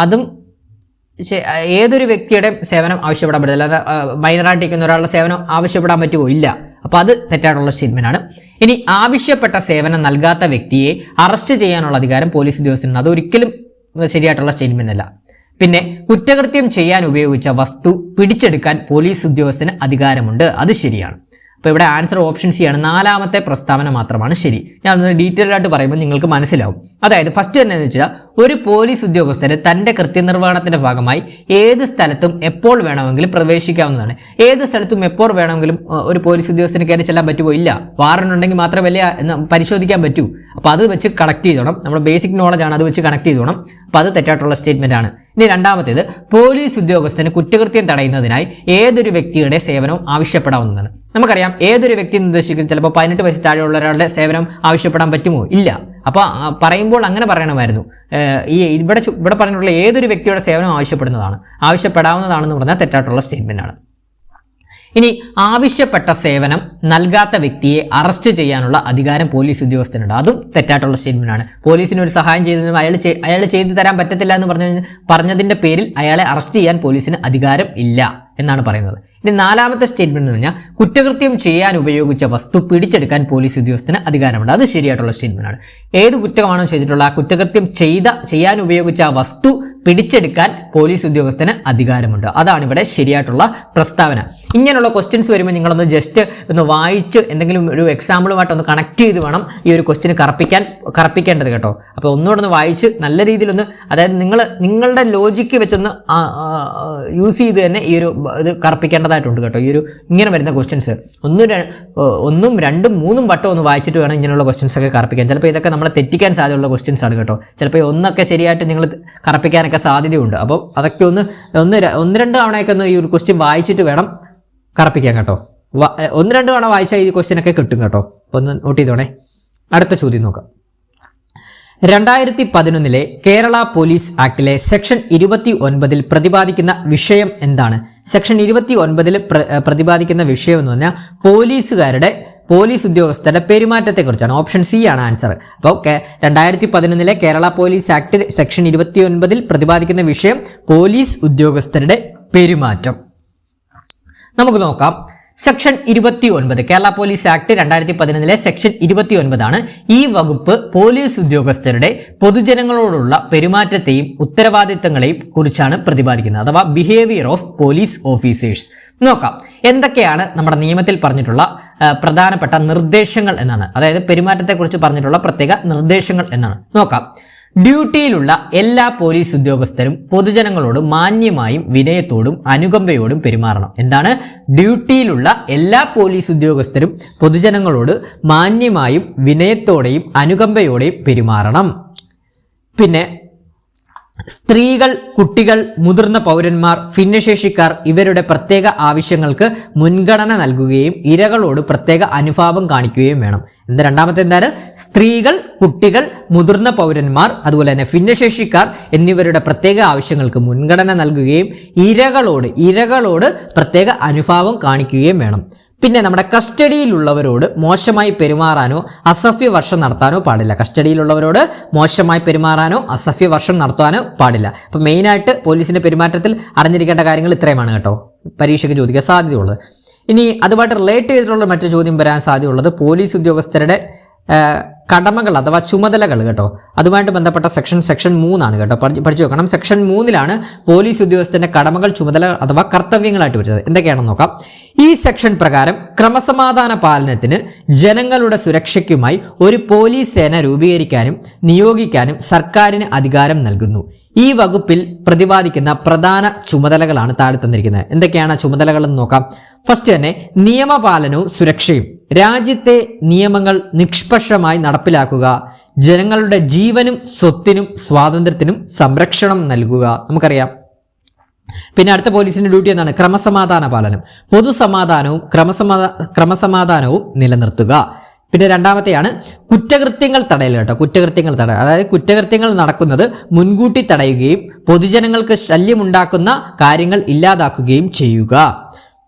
അതും ഏതൊരു വ്യക്തിയുടെ സേവനം ആവശ്യപ്പെടാൻ പറ്റില്ല. അല്ലാതെ മൈനറായിട്ടിരിക്കുന്ന ഒരാളുടെ സേവനം ആവശ്യപ്പെടാൻ പറ്റുമോ? ഇല്ല. അപ്പൊ അത് തെറ്റായിട്ടുള്ള സ്റ്റേറ്റ്മെന്റ് ആണ്. ഇനി ആവശ്യപ്പെട്ട സേവനം നൽകാത്ത വ്യക്തിയെ അറസ്റ്റ് ചെയ്യാനുള്ള അധികാരം പോലീസ് ഉദ്യോഗസ്ഥനുണ്ട്. അതൊരിക്കലും ശരിയായിട്ടുള്ള സ്റ്റേറ്റ്മെന്റ് അല്ല. പിന്നെ കുറ്റകൃത്യം ചെയ്യാൻ ഉപയോഗിച്ച വസ്തു പിടിച്ചെടുക്കാൻ പോലീസ് ഉദ്യോഗസ്ഥന് അധികാരമുണ്ട്. അത് ശരിയാണ്. അപ്പോൾ ഇവിടെ ആൻസർ ഓപ്ഷൻ സി ആണ്. 4ാമത്തെ പ്രസ്താവന മാത്രമാണ് ശരി. ഞാൻ ഒന്ന് ഡീറ്റെയിൽ ആയിട്ട് പറയുമ്പോൾ നിങ്ങൾക്ക് മനസ്സിലാവും. അതായത് ഫസ്റ്റ് തന്നെ എന്ന് വെച്ചാൽ ഒരു പോലീസ് ഉദ്യോഗസ്ഥന് തന്റെ കൃത്യനിർവഹണത്തിന്റെ ഭാഗമായി ഏത് സ്ഥലത്തും എപ്പോൾ വേണമെങ്കിലും പ്രവേശിക്കാവുന്നതാണ്. ഏത് സ്ഥലത്തും എപ്പോൾ വേണമെങ്കിലും ഒരു പോലീസ് ഉദ്യോഗസ്ഥന് കയറി ചെല്ലാൻ പറ്റുമോ? ഇല്ല. വാറണ്ട് ഉണ്ടെങ്കിൽ മാത്രമല്ലേ പരിശോധിക്കാൻ പറ്റൂ. അപ്പോൾ അത് വെച്ച് കണക്ട് ചെയ്തോണം. നമ്മുടെ ബേസിക് നോളജ് ആണ്, അത് വെച്ച് കണക്ട് ചെയ്തോണം. അപ്പോൾ അത് തെറ്റായിട്ടുള്ള സ്റ്റേറ്റ്മെന്റ് ആണ്. ഇനി രണ്ടാമത്തേത്, പോലീസ് ഉദ്യോഗസ്ഥന് കുറ്റകൃത്യം തടയുന്നതിനായി ഏതൊരു വ്യക്തിയുടെ സേവനവും ആവശ്യപ്പെടാവുന്നതാണ്. നമുക്കറിയാം ഏതൊരു വ്യക്തി നിർദ്ദേശിക്കും ചിലപ്പോൾ 18 വയസ്സ് താഴെയുള്ള ഒരാളുടെ സേവനം ആവശ്യപ്പെടാൻ പറ്റുമോ? ഇല്ല. അപ്പോൾ പറയുമ്പോൾ അങ്ങനെ പറയണമായിരുന്നു. ഇവിടെ പറഞ്ഞിട്ടുള്ള ഏതൊരു വ്യക്തിയുടെ സേവനം ആവശ്യപ്പെടാവുന്നതാണെന്ന് പറഞ്ഞാൽ തെറ്റായിട്ടുള്ള സ്റ്റേറ്റ്മെന്റ് ആണ്. ഇനി ആവശ്യപ്പെട്ട സേവനം നൽകാത്ത വ്യക്തിയെ അറസ്റ്റ് ചെയ്യാനുള്ള അധികാരം പോലീസ് ഉദ്യോഗസ്ഥനുണ്ട്. അതും തെറ്റായിട്ടുള്ള സ്റ്റേറ്റ്മെന്റ് ആണ്. പോലീസിന് ഒരു സഹായം ചെയ്തതിനും അയാൾ ചെയ്തു തരാൻ പറ്റത്തില്ല എന്ന് പറഞ്ഞതിന്റെ പേരിൽ അയാളെ അറസ്റ്റ് ചെയ്യാൻ പോലീസിന് അധികാരം ഇല്ല എന്നാണ് പറയുന്നത്. ഇനി 4ാമത്തെ സ്റ്റേറ്റ്മെന്റ് എന്ന് പറഞ്ഞാൽ കുറ്റകൃത്യം ചെയ്യാൻ ഉപയോഗിച്ച വസ്തു പിടിച്ചെടുക്കാൻ പോലീസ് ഉദ്യോഗസ്ഥന് അധികാരമുണ്ട്. അത് ശരിയായിട്ടുള്ള സ്റ്റേറ്റ്മെന്റ് ആണ്. ഏത് കുറ്റമാണോ ചെയ്തിട്ടുള്ള ആ കുറ്റകൃത്യം ചെയ്യാൻ ഉപയോഗിച്ച ആ വസ്തു പിടിച്ചെടുക്കാൻ പോലീസ് ഉദ്യോഗസ്ഥന് അധികാരമുണ്ട്. അതാണ് ഇവിടെ ശരിയായിട്ടുള്ള പ്രസ്താവന. ഇങ്ങനെയുള്ള ക്വസ്റ്റ്യൻസ് വരുമ്പോൾ നിങ്ങളൊന്ന് ജസ്റ്റ് ഒന്ന് വായിച്ച് എന്തെങ്കിലും ഒരു എക്സാമ്പിളുമായിട്ട് ഒന്ന് കണക്ട് ചെയ്ത് വേണം ഈ ഒരു ക്വസ്റ്റ്യൻ കറപ്പിക്കേണ്ടത് കേട്ടോ. അപ്പോൾ ഒന്നുകൂടെ ഒന്ന് വായിച്ച് നല്ല രീതിയിലൊന്ന്, അതായത് നിങ്ങളുടെ ലോജിക്ക് വെച്ചൊന്ന് യൂസ് ചെയ്ത് തന്നെ ഈ ഒരു ഇത് കറപ്പിക്കേണ്ടതായിട്ടുണ്ട് കേട്ടോ. ഈ ഒരു ഇങ്ങനെ വരുന്ന ക്വസ്റ്റ്യൻസ് 1, 2, 3 വട്ടം ഒന്ന് വായിച്ചിട്ട് വേണം ഇങ്ങനെയുള്ള ക്വസ്റ്റ്യൻസ് ഒക്കെ കറപ്പിക്കാൻ. ചിലപ്പോൾ ഇതൊക്കെ നമ്മളെ തെറ്റിക്കാൻ സാധ്യതയുള്ള ക്വസ്റ്റ്യൻസ് ആണ് കേട്ടോ. ചിലപ്പോൾ ഒന്നൊക്കെ ശരിയായിട്ട് നിങ്ങൾ കറപ്പിക്കാനൊക്കെ സാധ്യതയുണ്ട്. അപ്പോൾ അതൊക്കെ ഒന്ന് 1-2 തവണയൊക്കെ ഒന്ന് ഈ ഒരു ക്വസ്റ്റ്യൻ വായിച്ചിട്ട് വേണം കറപ്പിക്കാൻ കേട്ടോ. 1-2 തവണ വായിച്ചാൽ ഈ ക്വസ്റ്റ്യനൊക്കെ കിട്ടും കേട്ടോ. ഒന്ന് നോട്ട് ചെയ്തോണേ. അടുത്ത ചോദ്യം നോക്കാം. 2011 കേരള പോലീസ് ആക്ടിലെ സെക്ഷൻ 29 പ്രതിപാദിക്കുന്ന വിഷയം എന്താണ്? സെക്ഷൻ 29 പ്രതിപാദിക്കുന്ന വിഷയം എന്ന് പറഞ്ഞാൽ പോലീസ് ഉദ്യോഗസ്ഥരുടെ പെരുമാറ്റത്തെക്കുറിച്ചാണ്. ഓപ്ഷൻ സി ആണ് ആൻസർ. അപ്പോൾ 2011 കേരള പോലീസ് ആക്ട് സെക്ഷൻ 29 പ്രതിപാദിക്കുന്ന വിഷയം പോലീസ് ഉദ്യോഗസ്ഥരുടെ പെരുമാറ്റം. നമുക്ക് നോക്കാം. Section 29 Kerala police act 2011 section 29 ആണ്. ഈ വകുപ്പ് പോലീസ് ഉദ്യോഗസ്ഥരുടെ പൊതുജനങ്ങളോടുള്ള പെരുമാറ്റത്തെയും ഉത്തരവാദിത്തങ്ങളെയും കുറിച്ചാണ് പ്രതിപാദിക്കുന്നത്, അഥവാ ബിഹേവിയർ ഓഫ് പോലീസ് ഓഫീസേഴ്സ്. നോക്കാം എന്തൊക്കെയാണ് നമ്മുടെ നിയമത്തിൽ പറഞ്ഞിട്ടുള്ള പ്രധാനപ്പെട്ട നിർദ്ദേശങ്ങൾ എന്നാണ്, അതായത് പെരുമാറ്റത്തെക്കുറിച്ച് പറഞ്ഞിട്ടുള്ള പ്രത്യേക നിർദ്ദേശങ്ങൾ എന്നാണ്. നോക്കാം. ഡ്യൂട്ടിയിലുള്ള എല്ലാ പോലീസ് ഉദ്യോഗസ്ഥരും പൊതുജനങ്ങളോട് മാന്യമായും വിനയത്തോടും അനുകമ്പയോടും പെരുമാറണം. എന്താണ്? ഡ്യൂട്ടിയിലുള്ള എല്ലാ പോലീസ് ഉദ്യോഗസ്ഥരും പൊതുജനങ്ങളോട് മാന്യമായും വിനയത്തോടെയും അനുകമ്പയോടെയും പെരുമാറണം. പിന്നെ സ്ത്രീകൾ, കുട്ടികൾ, മുതിർന്ന പൗരന്മാർ, ഭിന്നശേഷിക്കാർ ഇവരുടെ പ്രത്യേക ആവശ്യങ്ങൾക്ക് മുൻഗണന നൽകുകയും ഇരകളോട് പ്രത്യേക അനുഭാവം കാണിക്കുകയും വേണം. രണ്ടാമത്തെ എന്താണ്? സ്ത്രീകൾ, കുട്ടികൾ, മുതിർന്ന പൗരന്മാർ, അതുപോലെ തന്നെ ഭിന്നശേഷിക്കാർ എന്നിവരുടെ പ്രത്യേക ആവശ്യങ്ങൾക്ക് മുൻഗണന നൽകുകയും ഇരകളോട് പ്രത്യേക അനുഭാവം കാണിക്കുകയും വേണം. പിന്നെ നമ്മുടെ കസ്റ്റഡിയിലുള്ളവരോട് മോശമായി പെരുമാറാനോ അസഭ്യവർഷം നടത്താനോ പാടില്ല. കസ്റ്റഡിയിലുള്ളവരോട് മോശമായി പെരുമാറാനോ അസഭ്യവർഷം നടത്താനോ പാടില്ല. അപ്പം മെയിനായിട്ട് പോലീസിന്റെ പെരുമാറ്റത്തിൽ അറിഞ്ഞിരിക്കേണ്ട കാര്യങ്ങൾ ഇത്രയുമാണ് കേട്ടോ, പരീക്ഷയ്ക്ക് ചോദിക്കാൻ സാധ്യതയുള്ളത്. ഇനി അതുമായിട്ട് റിലേറ്റ് ചെയ്തിട്ടുള്ള മറ്റു ചോദ്യം വരാൻ സാധ്യതയുള്ളത് പോലീസ് ഉദ്യോഗസ്ഥരുടെ കടമകൾ അഥവാ ചുമതലകൾ കേട്ടോ. അതുമായിട്ട് ബന്ധപ്പെട്ട സെക്ഷൻ 3 ആണ് കേട്ടോ, പഠിച്ചു വെക്കണം. സെക്ഷൻ 3 പോലീസ് ഉദ്യോഗസ്ഥന്റെ കടമകൾ, ചുമതലകൾ അഥവാ കർത്തവ്യങ്ങളായിട്ട് വരുന്നത്. എന്തൊക്കെയാണെന്ന് നോക്കാം. ഈ സെക്ഷൻ പ്രകാരം ക്രമസമാധാന പാലനത്തിന് ജനങ്ങളുടെ സുരക്ഷയ്ക്കുമായി ഒരു പോലീസ് സേന രൂപീകരിക്കാനും നിയോഗിക്കാനും സർക്കാരിന് അധികാരം നൽകുന്നു. ഈ വകുപ്പിൽ പ്രതിപാദിക്കുന്ന പ്രധാന ചുമതലകളാണ് താഴെ തന്നിരിക്കുന്നത്. എന്തൊക്കെയാണ് ചുമതലകൾ എന്ന് നോക്കാം. ഫസ്റ്റ് തന്നെ നിയമപാലനവും സുരക്ഷയും. രാജ്യത്തെ നിയമങ്ങൾ നിഷ്പക്ഷമായി നടപ്പിലാക്കുക, ജനങ്ങളുടെ ജീവനും സ്വത്തിനും സ്വാതന്ത്ര്യത്തിനും സംരക്ഷണം നൽകുക. നമുക്കറിയാം. പിന്നെ അടുത്ത പോലീസിന്റെ ഡ്യൂട്ടി എന്താണ്? ക്രമസമാധാന പാലനം. പൊതുസമാധാനവും ക്രമസമാധാനവും നിലനിർത്തുക. പിന്നെ രണ്ടാമത്തെയാണ് കുറ്റകൃത്യങ്ങൾ തടയൽ കേട്ടോ. കുറ്റകൃത്യങ്ങൾ തടയൽ, അതായത് കുറ്റകൃത്യങ്ങൾ നടക്കുന്നത് മുൻകൂട്ടി തടയുകയും പൊതുജനങ്ങൾക്ക് ശല്യമുണ്ടാക്കുന്ന കാര്യങ്ങൾ ഇല്ലാതാക്കുകയും ചെയ്യുക.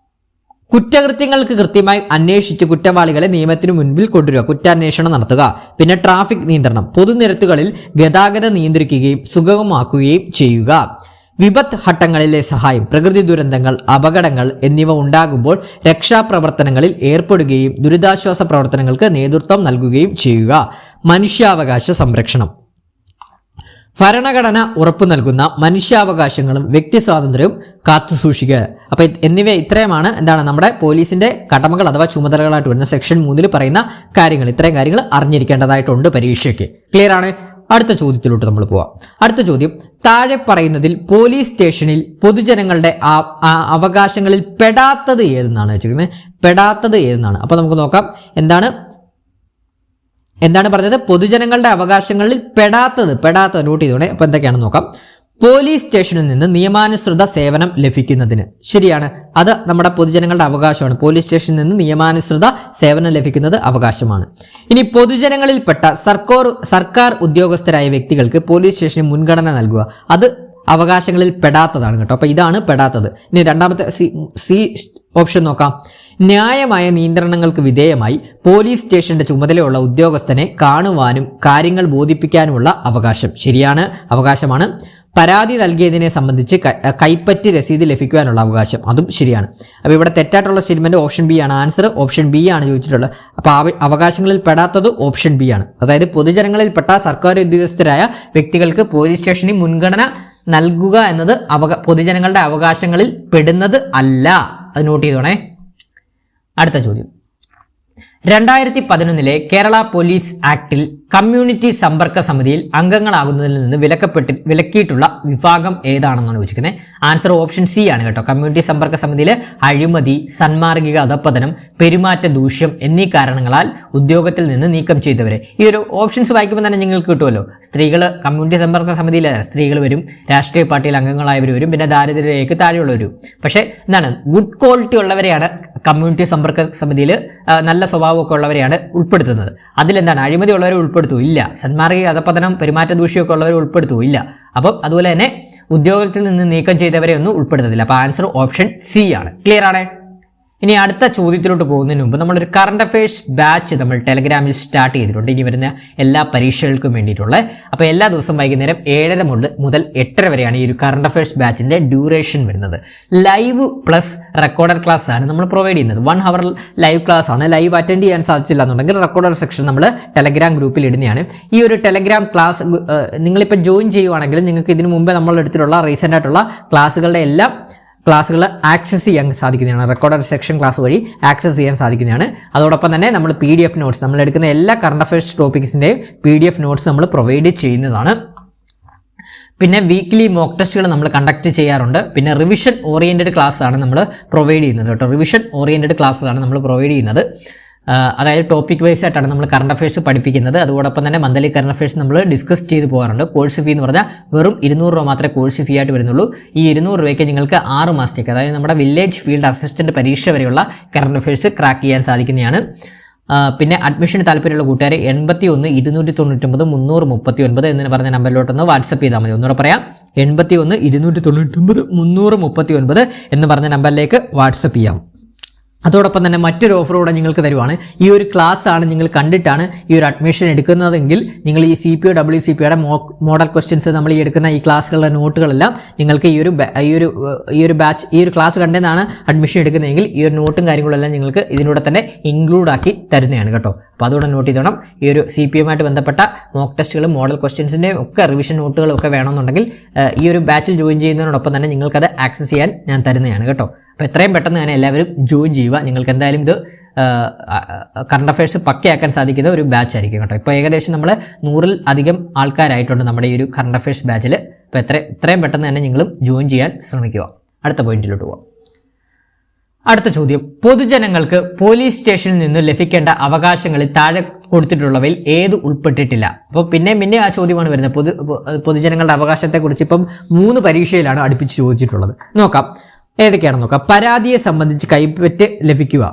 കുറ്റകൃത്യങ്ങൾക്ക് കൃത്യമായി അന്വേഷിച്ച് കുറ്റവാളികളെ നിയമത്തിന് മുൻപിൽ കൊണ്ടുവരിക, കുറ്റാന്വേഷണം നടത്തുക. പിന്നെ ട്രാഫിക് നിയന്ത്രണം, പൊതുനിരത്തുകളിൽ ഗതാഗതം നിയന്ത്രിക്കുകയും സുഗമമാക്കുകയും ചെയ്യുക. വിപത്ത് ഘട്ടങ്ങളിലെ സഹായം, പ്രകൃതി ദുരന്തങ്ങൾ, അപകടങ്ങൾ എന്നിവ ഉണ്ടാകുമ്പോൾ രക്ഷാപ്രവർത്തനങ്ങളിൽ ഏർപ്പെടുകയും ദുരിതാശ്വാസ പ്രവർത്തനങ്ങൾക്ക് നേതൃത്വം നൽകുകയും ചെയ്യുക. മനുഷ്യാവകാശ സംരക്ഷണം, ഭരണഘടന ഉറപ്പു നൽകുന്ന മനുഷ്യാവകാശങ്ങളും വ്യക്തി സ്വാതന്ത്ര്യവും കാത്തുസൂക്ഷിക്കുക. അപ്പൊ എന്നിവ ഇത്രയുമാണ് എന്താണ് നമ്മുടെ പോലീസിന്റെ കടമകൾ അഥവാ ചുമതലകളായിട്ട് വരുന്ന സെക്ഷൻ 3 പറയുന്ന കാര്യങ്ങൾ. ഇത്രയും കാര്യങ്ങൾ അറിഞ്ഞിരിക്കേണ്ടതായിട്ടുണ്ട് പരീക്ഷയ്ക്ക്. ക്ലിയർ ആണ്? അടുത്ത ചോദ്യത്തിലോട്ട് നമ്മൾ പോവാം. അടുത്ത ചോദ്യം, താഴെ പറയുന്നതിൽ പോലീസ് സ്റ്റേഷനിൽ പൊതുജനങ്ങളുടെ അവകാശങ്ങളിൽ പെടാത്തത് ഏതെന്നാണ് വെച്ചിരിക്കുന്നത്. പെടാത്തത് ഏതെന്നാണ്. അപ്പൊ നമുക്ക് നോക്കാം എന്താണ് പറഞ്ഞത്. പൊതുജനങ്ങളുടെ അവകാശങ്ങളിൽ പെടാത്തത് നോട്ട് ചെയ്തോണേ. അപ്പൊ എന്തൊക്കെയാണെന്ന് നോക്കാം. പോലീസ് സ്റ്റേഷനിൽ നിന്ന് നിയമാനുസൃത സേവനം ലഭിക്കുന്നതിന്, ശരിയാണ്, അത് നമ്മുടെ പൊതുജനങ്ങളുടെ അവകാശമാണ്. പോലീസ് സ്റ്റേഷനിൽ നിന്ന് നിയമാനുസൃത സേവനം ലഭിക്കുന്നത് അവകാശമാണ്. ഇനി പൊതുജനങ്ങളിൽപ്പെട്ട സർക്കാർ ഉദ്യോഗസ്ഥരായ വ്യക്തികൾക്ക് പോലീസ് സ്റ്റേഷന് മുൻഗണന നൽകുക, അത് അവകാശങ്ങളിൽ പെടാത്തതാണ് കേട്ടോ. അപ്പൊ ഇതാണ് പെടാത്തത്. ഇനി രണ്ടാമത്തെ സി ഓപ്ഷൻ നോക്കാം. ന്യായമായ നിയന്ത്രണങ്ങൾക്ക് വിധേയമായി പോലീസ് സ്റ്റേഷന്റെ ചുമതലയുള്ള ഉദ്യോഗസ്ഥനെ കാണുവാനും കാര്യങ്ങൾ ബോധിപ്പിക്കാനുമുള്ള അവകാശം, ശരിയാണ്, അവകാശമാണ്. പരാതി നൽകിയതിനെ സംബന്ധിച്ച് കൈപ്പറ്റി രസീത് ലഭിക്കുവാനുള്ള അവകാശം, അതും ശരിയാണ്. അപ്പോൾ ഇവിടെ തെറ്റായിട്ടുള്ള സ്റ്റേറ്റ്മെന്റ് ഓപ്ഷൻ ബി ആണ്. ആൻസർ ഓപ്ഷൻ ബി ആണ് ചോദിച്ചിട്ടുള്ളത്. അപ്പോൾ അവകാശങ്ങളിൽ പെടാത്തത് ഓപ്ഷൻ ബി ആണ്. അതായത് പൊതുജനങ്ങളിൽപ്പെട്ട സർക്കാർ ഉദ്യോഗസ്ഥരായ വ്യക്തികൾക്ക് പോലീസ് സ്റ്റേഷനിൽ മുൻഗണന നൽകുക എന്നത് പൊതുജനങ്ങളുടെ അവകാശങ്ങളിൽ പെടുന്നത് അല്ല. അത് നോട്ട് ചെയ്തോണേ. അടുത്ത ചോദ്യം, 2011 കേരള പോലീസ് ആക്ടിൽ കമ്മ്യൂണിറ്റി സമ്പർക്ക സമിതിയിൽ അംഗങ്ങളാകുന്നതിൽ നിന്ന് വിലക്കിയിട്ടുള്ള വിഭാഗം ഏതാണെന്നാണ് ചോദിക്കുന്നത്. ആൻസർ ഓപ്ഷൻ സി ആണ് കേട്ടോ. കമ്മ്യൂണിറ്റി സമ്പർക്ക സമിതിയിൽ അഴിമതി, സന്മാർഗിക അധപ്പതനം, പെരുമാറ്റ ദൂഷ്യം എന്നീ കാരണങ്ങളാൽ ഉദ്യോഗത്തിൽ നിന്ന് നീക്കം ചെയ്തവരെ. ഈ ഒരു ഓപ്ഷൻസ് വായിക്കുമ്പോൾ തന്നെ നിങ്ങൾക്ക് കിട്ടുമല്ലോ. സ്ത്രീകൾ കമ്മ്യൂണിറ്റി സമ്പർക്ക സമിതിയിൽ സ്ത്രീകൾ വരും, രാഷ്ട്രീയ പാർട്ടിയിൽ അംഗങ്ങളായവർ വരും, പിന്നെ ദാരിദ്ര്യരേഖയ്ക്ക് താഴെയുള്ളവരും. പക്ഷേ എന്താണ്, ഗുഡ് ക്വാളിറ്റി ഉള്ളവരെയാണ് കമ്മ്യൂണിറ്റി സമ്പർക്ക സമിതിയിൽ നല്ല സ്വഭാവമൊക്കെ ഉള്ളവരെയാണ് ഉൾപ്പെടുത്തുന്നത്. അതിലെന്താണ്, അഴിമതി ഉള്ളവരെ ഉൾപ്പെടുത്തൂല്ല, സന്മാർഗിക അധപ്പതനം, പെരുമാറ്റ ദൂഷ്യമൊക്കെ ഉള്ളവരെ ഉൾപ്പെടുത്തൂല്ല. അപ്പം അതുപോലെ തന്നെ ഉദ്യോഗത്തിൽ നിന്ന് നീക്കം ചെയ്തവരെ ഒന്നും ഉൾപ്പെടുത്തത്തില്ല. അപ്പൊ ആൻസർ ഓപ്ഷൻ സി ആണ്. ക്ലിയർ ആണ്? ഇനി അടുത്ത ചോദ്യത്തിലോട്ട് പോകുന്നതിന് മുമ്പ് നമ്മളൊരു കറണ്ട് അഫയേഴ്സ് ബാച്ച് നമ്മൾ ടെലഗ്രാമിൽ സ്റ്റാർട്ട് ചെയ്തിട്ടുണ്ട്. ഇനി വരുന്ന എല്ലാ പരീക്ഷകൾക്കും വേണ്ടിയിട്ടുള്ള. അപ്പോൾ എല്ലാ ദിവസവും വൈകുന്നേരം 7:30 മുതൽ 8:30 വരെയാണ് ഈ ഒരു കറണ്ട് അഫയേഴ്സ് ബാച്ചിന്റെ ഡ്യൂറേഷൻ വരുന്നത്. ലൈവ് പ്ലസ് റെക്കോർഡർ ക്ലാസ് ആണ് നമ്മൾ പ്രൊവൈഡ് ചെയ്യുന്നത്. 1 hour ലൈവ് ക്ലാസ് ആണ്. ലൈവ് അറ്റൻഡ് ചെയ്യാൻ സാധിച്ചില്ല എന്നുണ്ടെങ്കിൽ റെക്കോർഡർ സെക്ഷൻ നമ്മൾ ടെലഗ്രാം ഗ്രൂപ്പിൽ ഇടുന്നതാണ്. ഈ ഒരു ടെലഗ്രാം ക്ലാസ് നിങ്ങളിപ്പോൾ ജോയിൻ ചെയ്യുവാണെങ്കിൽ നിങ്ങൾക്ക് ഇതിനു മുമ്പേ നമ്മൾ എടുത്തിട്ടുള്ള റീസെൻ്റ് ആയിട്ടുള്ള ക്ലാസ്സുകൾ ആക്സസ് ചെയ്യാൻ സാധിക്കുന്നതാണ്. റെക്കോർഡർ സെക്ഷൻ ക്ലാസ് വഴി ആക്സസ് ചെയ്യാൻ സാധിക്കുന്നതാണ്. അതോടൊപ്പം തന്നെ നമ്മൾ PDF നോട്ട്സ്, നമ്മൾ എടുക്കുന്ന എല്ലാ കറണ്ട് അഫയേഴ്സ് ടോപ്പിക്സിൻ്റെയും PDF നോട്ട്സ് നമ്മൾ പ്രൊവൈഡ് ചെയ്യുന്നതാണ്. പിന്നെ വീക്ക്ലി മോക്ക് ടെസ്റ്റുകൾ നമ്മൾ കണ്ടക്ട് ചെയ്യാറുണ്ട്. പിന്നെ റിവിഷൻ ഓറിയന്റഡ് ക്ലാസ് ആണ് നമ്മൾ പ്രൊവൈഡ് ചെയ്യുന്നത് കേട്ടോ. റിവിഷൻ ഓറിയന്റഡ് ക്ലാസ്സുകളാണ് നമ്മൾ പ്രൊവൈഡ് ചെയ്യുന്നത്. അതായത് ടോപ്പിക് വൈസ് ആയിട്ടാണ് നമ്മൾ കറണ്ട് അഫയേഴ്സ് പഠിപ്പിക്കുന്നത്. അതോടൊപ്പം തന്നെ മന്ത്ലി കറണ്ട് അഫയേഴ്സ് നമ്മൾ ഡിസ്കസ് ചെയ്ത് പോകാറുണ്ട്. കോഴ്സ് ഫീ എന്ന് പറഞ്ഞാൽ വെറും 200 രൂപ മാത്രമേ കോഴ്സ് ഫീ ആയിട്ട് വരുന്നുള്ളൂ. ഈ 200 രൂപയ്ക്ക് നിങ്ങൾക്ക് 6 മാസത്തേക്ക്, അതായത് നമ്മുടെ വില്ലേജ് ഫീൽഡ് അസിസ്റ്റന്റ് പരീക്ഷ വരെയുള്ള കറണ്ട് അഫയേഴ്സ് ക്രാക്ക് ചെയ്യാൻ സാധിക്കുന്നതാണ്. പിന്നെ അഡ്മിഷന് താല്പര്യമുള്ള കൂട്ടുകാരെ 81 299 339 എന്ന് പറഞ്ഞ നമ്പറിലോട്ടൊന്ന് വാട്സപ്പ് ചെയ്താൽ മതി. ഒന്നുകൂടെ പറയാം, 81 299 339 എന്ന് പറഞ്ഞ നമ്പറിലേക്ക് വാട്സപ്പ് ചെയ്യാം. അതോടൊപ്പം തന്നെ മറ്റൊരു ഓഫർ കൂടെ നിങ്ങൾക്ക് തരുവാണ്. ഈ ഒരു ക്ലാസ് ആണ് നിങ്ങൾ കണ്ടിട്ടാണ് ഈ ഒരു അഡ്മിഷൻ എടുക്കുന്നതെങ്കിൽ നിങ്ങൾ ഈ CPO WCPയുടെ മോഡൽ ക്വസ്റ്റ്യൻസ് നമ്മൾ ഈ എടുക്കുന്ന ഈ ക്ലാസ്സുകളുടെ നോട്ടുകളെല്ലാം നിങ്ങൾക്ക് ഈ ഒരു ബാച്ച് ഈ ഒരു ക്ലാസ് കണ്ടെന്നാണ് അഡ്മിഷൻ എടുക്കുന്നതെങ്കിൽ ഈ ഒരു നോട്ടും കാര്യങ്ങളെല്ലാം നിങ്ങൾക്ക് ഇതിലൂടെ തന്നെ ഇൻക്ലൂഡ് ആക്കി തരുന്നതാണ് കേട്ടോ. അപ്പോൾ അതുകൊണ്ട് നോട്ട് ചെയ്തോണം. ഈ ഒരു CPOയുമായിട്ട് ബന്ധപ്പെട്ട മോക്ക് ടെസ്റ്റുകളും മോഡൽ ക്വസ്റ്റ്യൻസിൻ്റെയും ഒക്കെ റിവിഷൻ നോട്ടുകളും ഒക്കെ വേണമെന്നുണ്ടെങ്കിൽ ഈ ഒരു ബാച്ചിൽ ജോയിൻ ചെയ്യുന്നതിനോടൊപ്പം തന്നെ നിങ്ങൾക്കത് ആക്സസ് ചെയ്യാൻ ഞാൻ തരുന്നതാണ് കേട്ടോ. അപ്പോൾ എത്രയും പെട്ടെന്ന് തന്നെ എല്ലാവരും ജോയിൻ ചെയ്യുക. നിങ്ങൾക്ക് എന്തായാലും ഇത് കറണ്ട് അഫയേഴ്സ് പക്കയാക്കാൻ സാധിക്കുന്ന ഒരു ബാച്ച് ആയിരിക്കും കേട്ടോ. ഇപ്പോൾ ഏകദേശം നമ്മൾ 100-ൽ അധികം ആൾക്കാരായിട്ടുണ്ട് നമ്മുടെ ഈ ഒരു കറണ്ട് അഫയേഴ്സ് ബാച്ചിൽ. അപ്പോൾ എത്രയും പെട്ടെന്ന് തന്നെ നിങ്ങളും ജോയിൻ ചെയ്യാൻ ശ്രമിക്കുക. അടുത്ത പോയിന്റിലോട്ട് പോകാം. അടുത്ത ചോദ്യം, പൊതുജനങ്ങൾക്ക് പോലീസ് സ്റ്റേഷനിൽ നിന്ന് ലഭിക്കേണ്ട അവകാശങ്ങളിൽ താഴെ കൊടുത്തിട്ടുള്ളവയിൽ ഏത് ഉൾപ്പെട്ടിട്ടില്ല? അപ്പോൾ പിന്നെ ആ ചോദ്യമാണ് വരുന്നത്. പൊതുജനങ്ങളുടെ അവകാശത്തെക്കുറിച്ച് ഇപ്പം 3 പരീക്ഷയിലാണ് അടുപ്പിച്ച് ചോദിച്ചിട്ടുള്ളത്. നോക്കാം ഏതൊക്കെയാണെന്ന് നോക്കാം. പരാതിയെ സംബന്ധിച്ച് കൈപ്പറ്റ് ലഭിക്കുക,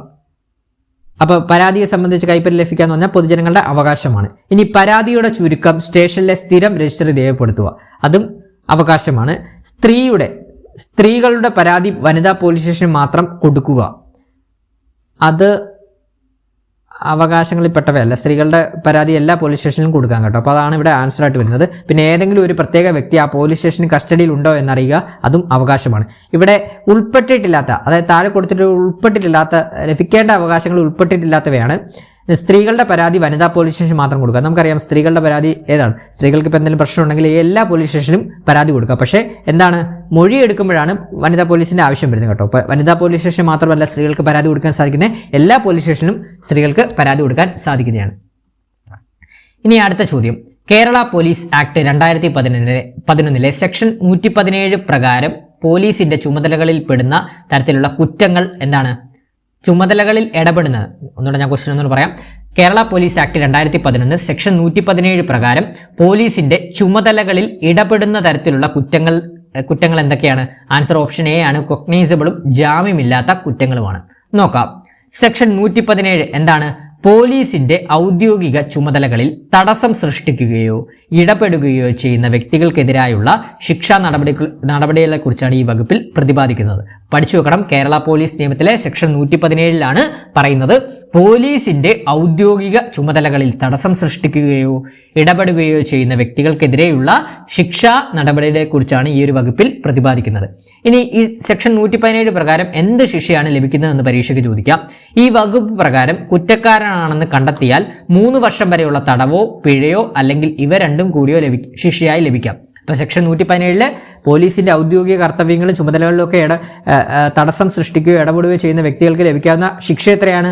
അപ്പോൾ പരാതിയെ സംബന്ധിച്ച് കൈപ്പറ്റി ലഭിക്കുക എന്ന് പറഞ്ഞാൽ പൊതുജനങ്ങളുടെ അവകാശമാണ്. ഇനി പരാതിയുടെ ചുരുക്കം സ്റ്റേഷനിലെ സ്ഥിരം രജിസ്റ്ററിൽ രേഖപ്പെടുത്തുക, അതും അവകാശമാണ്. സ്ത്രീകളുടെ പരാതി വനിതാ പോലീസ് സ്റ്റേഷനിൽ മാത്രം കൊടുക്കുക, അത് അവകാശങ്ങളിൽപ്പെട്ടവയല്ല. സ്ത്രീകളുടെ പരാതി എല്ലാ പോലീസ് സ്റ്റേഷനിലും കൊടുക്കാൻ കേട്ടോ. അപ്പോൾ അതാണ് ഇവിടെ ആൻസർ ആയിട്ട് വരുന്നത്. പിന്നെ ഏതെങ്കിലും ഒരു പ്രത്യേക വ്യക്തി ആ പോലീസ് സ്റ്റേഷന് കസ്റ്റഡിയിൽ ഉണ്ടോ എന്നറിയുക, അതും അവകാശമാണ്. ഇവിടെ ഉൾപ്പെട്ടിട്ടില്ലാത്ത, അതായത് താഴെ കൊടുത്തിട്ട് ഉൾപ്പെട്ടിട്ടില്ലാത്ത, ലഭിക്കേണ്ട അവകാശങ്ങൾ ഉൾപ്പെട്ടിട്ടില്ലാത്തവയാണ്. സ്ത്രീകളുടെ പരാതി വനിതാ പോലീസ് സ്റ്റേഷൻ മാത്രം കൊടുക്കുക. നമുക്കറിയാം സ്ത്രീകളുടെ പരാതി ഏതാണ്, സ്ത്രീകൾക്ക് ഇപ്പോൾ എന്തെങ്കിലും പ്രശ്നം ഉണ്ടെങ്കിൽ എല്ലാ പോലീസ് സ്റ്റേഷനും പരാതി കൊടുക്കുക. പക്ഷേ എന്താണ്, മൊഴി എടുക്കുമ്പോഴാണ് വനിതാ പോലീസിൻ്റെ ആവശ്യം വരുന്നത് കേട്ടോ. അപ്പോൾ വനിതാ പോലീസ് സ്റ്റേഷൻ മാത്രമല്ല സ്ത്രീകൾക്ക് പരാതി കൊടുക്കാൻ സാധിക്കുന്നത്, എല്ലാ പോലീസ് സ്റ്റേഷനിലും സ്ത്രീകൾക്ക് പരാതി കൊടുക്കാൻ സാധിക്കുന്നതാണ്. ഇനി അടുത്ത ചോദ്യം, കേരള പോലീസ് ആക്ട് 2011 സെക്ഷൻ 117 പ്രകാരം പോലീസിന്റെ ചുമതലകളിൽ പെടുന്ന തരത്തിലുള്ള കുറ്റങ്ങൾ എന്താണ്? ചുമതലകളിൽ ഇടപെടുന്നത്. ഒന്നുകൂടെ ഞാൻ ക്വസ്റ്റ്യൻ ഒന്നുകൂടെ പറയാം. കേരള പോലീസ് ആക്ട് 2011 സെക്ഷൻ 117 പ്രകാരം പോലീസിന്റെ ചുമതലകളിൽ ഇടപെടുന്ന തരത്തിലുള്ള കുറ്റങ്ങൾ എന്തൊക്കെയാണ്? ആൻസർ ഓപ്ഷൻ എ ആണ്. കൊഗ്നൈസബിളും ജാമ്യമില്ലാത്ത കുറ്റങ്ങളുമാണ്. നോക്കാം. സെക്ഷൻ 117 എന്താണ്? പോലീസിന്റെ ഔദ്യോഗിക ചുമതലകളിൽ തടസ്സം സൃഷ്ടിക്കുകയോ ഇടപെടുകയോ ചെയ്യുന്ന വ്യക്തികൾക്കെതിരായുള്ള ശിക്ഷാ നടപടികളെ കുറിച്ചാണ് ഈ വകുപ്പിൽ പ്രതിപാദിക്കുന്നത്. പഠിച്ചു വെക്കണം. കേരള പോലീസ് നിയമത്തിലെ സെക്ഷൻ 117 പറയുന്നത് പോലീസിന്റെ ഔദ്യോഗിക ചുമതലകളിൽ തടസ്സം സൃഷ്ടിക്കുകയോ ഇടപെടുകയോ ചെയ്യുന്ന വ്യക്തികൾക്കെതിരെയുള്ള ശിക്ഷാ നടപടികളെ കുറിച്ചാണ് ഈ ഒരു വകുപ്പിൽ പ്രതിപാദിക്കുന്നത്. ഇനി ഈ സെക്ഷൻ 117 പ്രകാരം എന്ത് ശിക്ഷയാണ് ലഭിക്കുന്നതെന്ന് പരീക്ഷയ്ക്ക് ചോദിക്കാം. ഈ വകുപ്പ് പ്രകാരം കുറ്റക്കാരനാണെന്ന് കണ്ടെത്തിയാൽ 3 വർഷം വരെയുള്ള തടവോ പിഴയോ അല്ലെങ്കിൽ ഇവ രണ്ടും കൂടിയോ ശിക്ഷയായി ലഭിക്കാം. അപ്പോൾ സെക്ഷൻ 117 പോലീസിന്റെ ഔദ്യോഗിക കർത്തവ്യങ്ങളും ചുമതലകളിലൊക്കെ തടസ്സം സൃഷ്ടിക്കുകയോ ഇടപെടുകയോ ചെയ്യുന്ന വ്യക്തികൾക്ക് ലഭിക്കാവുന്ന ശിക്ഷ എത്രയാണ്?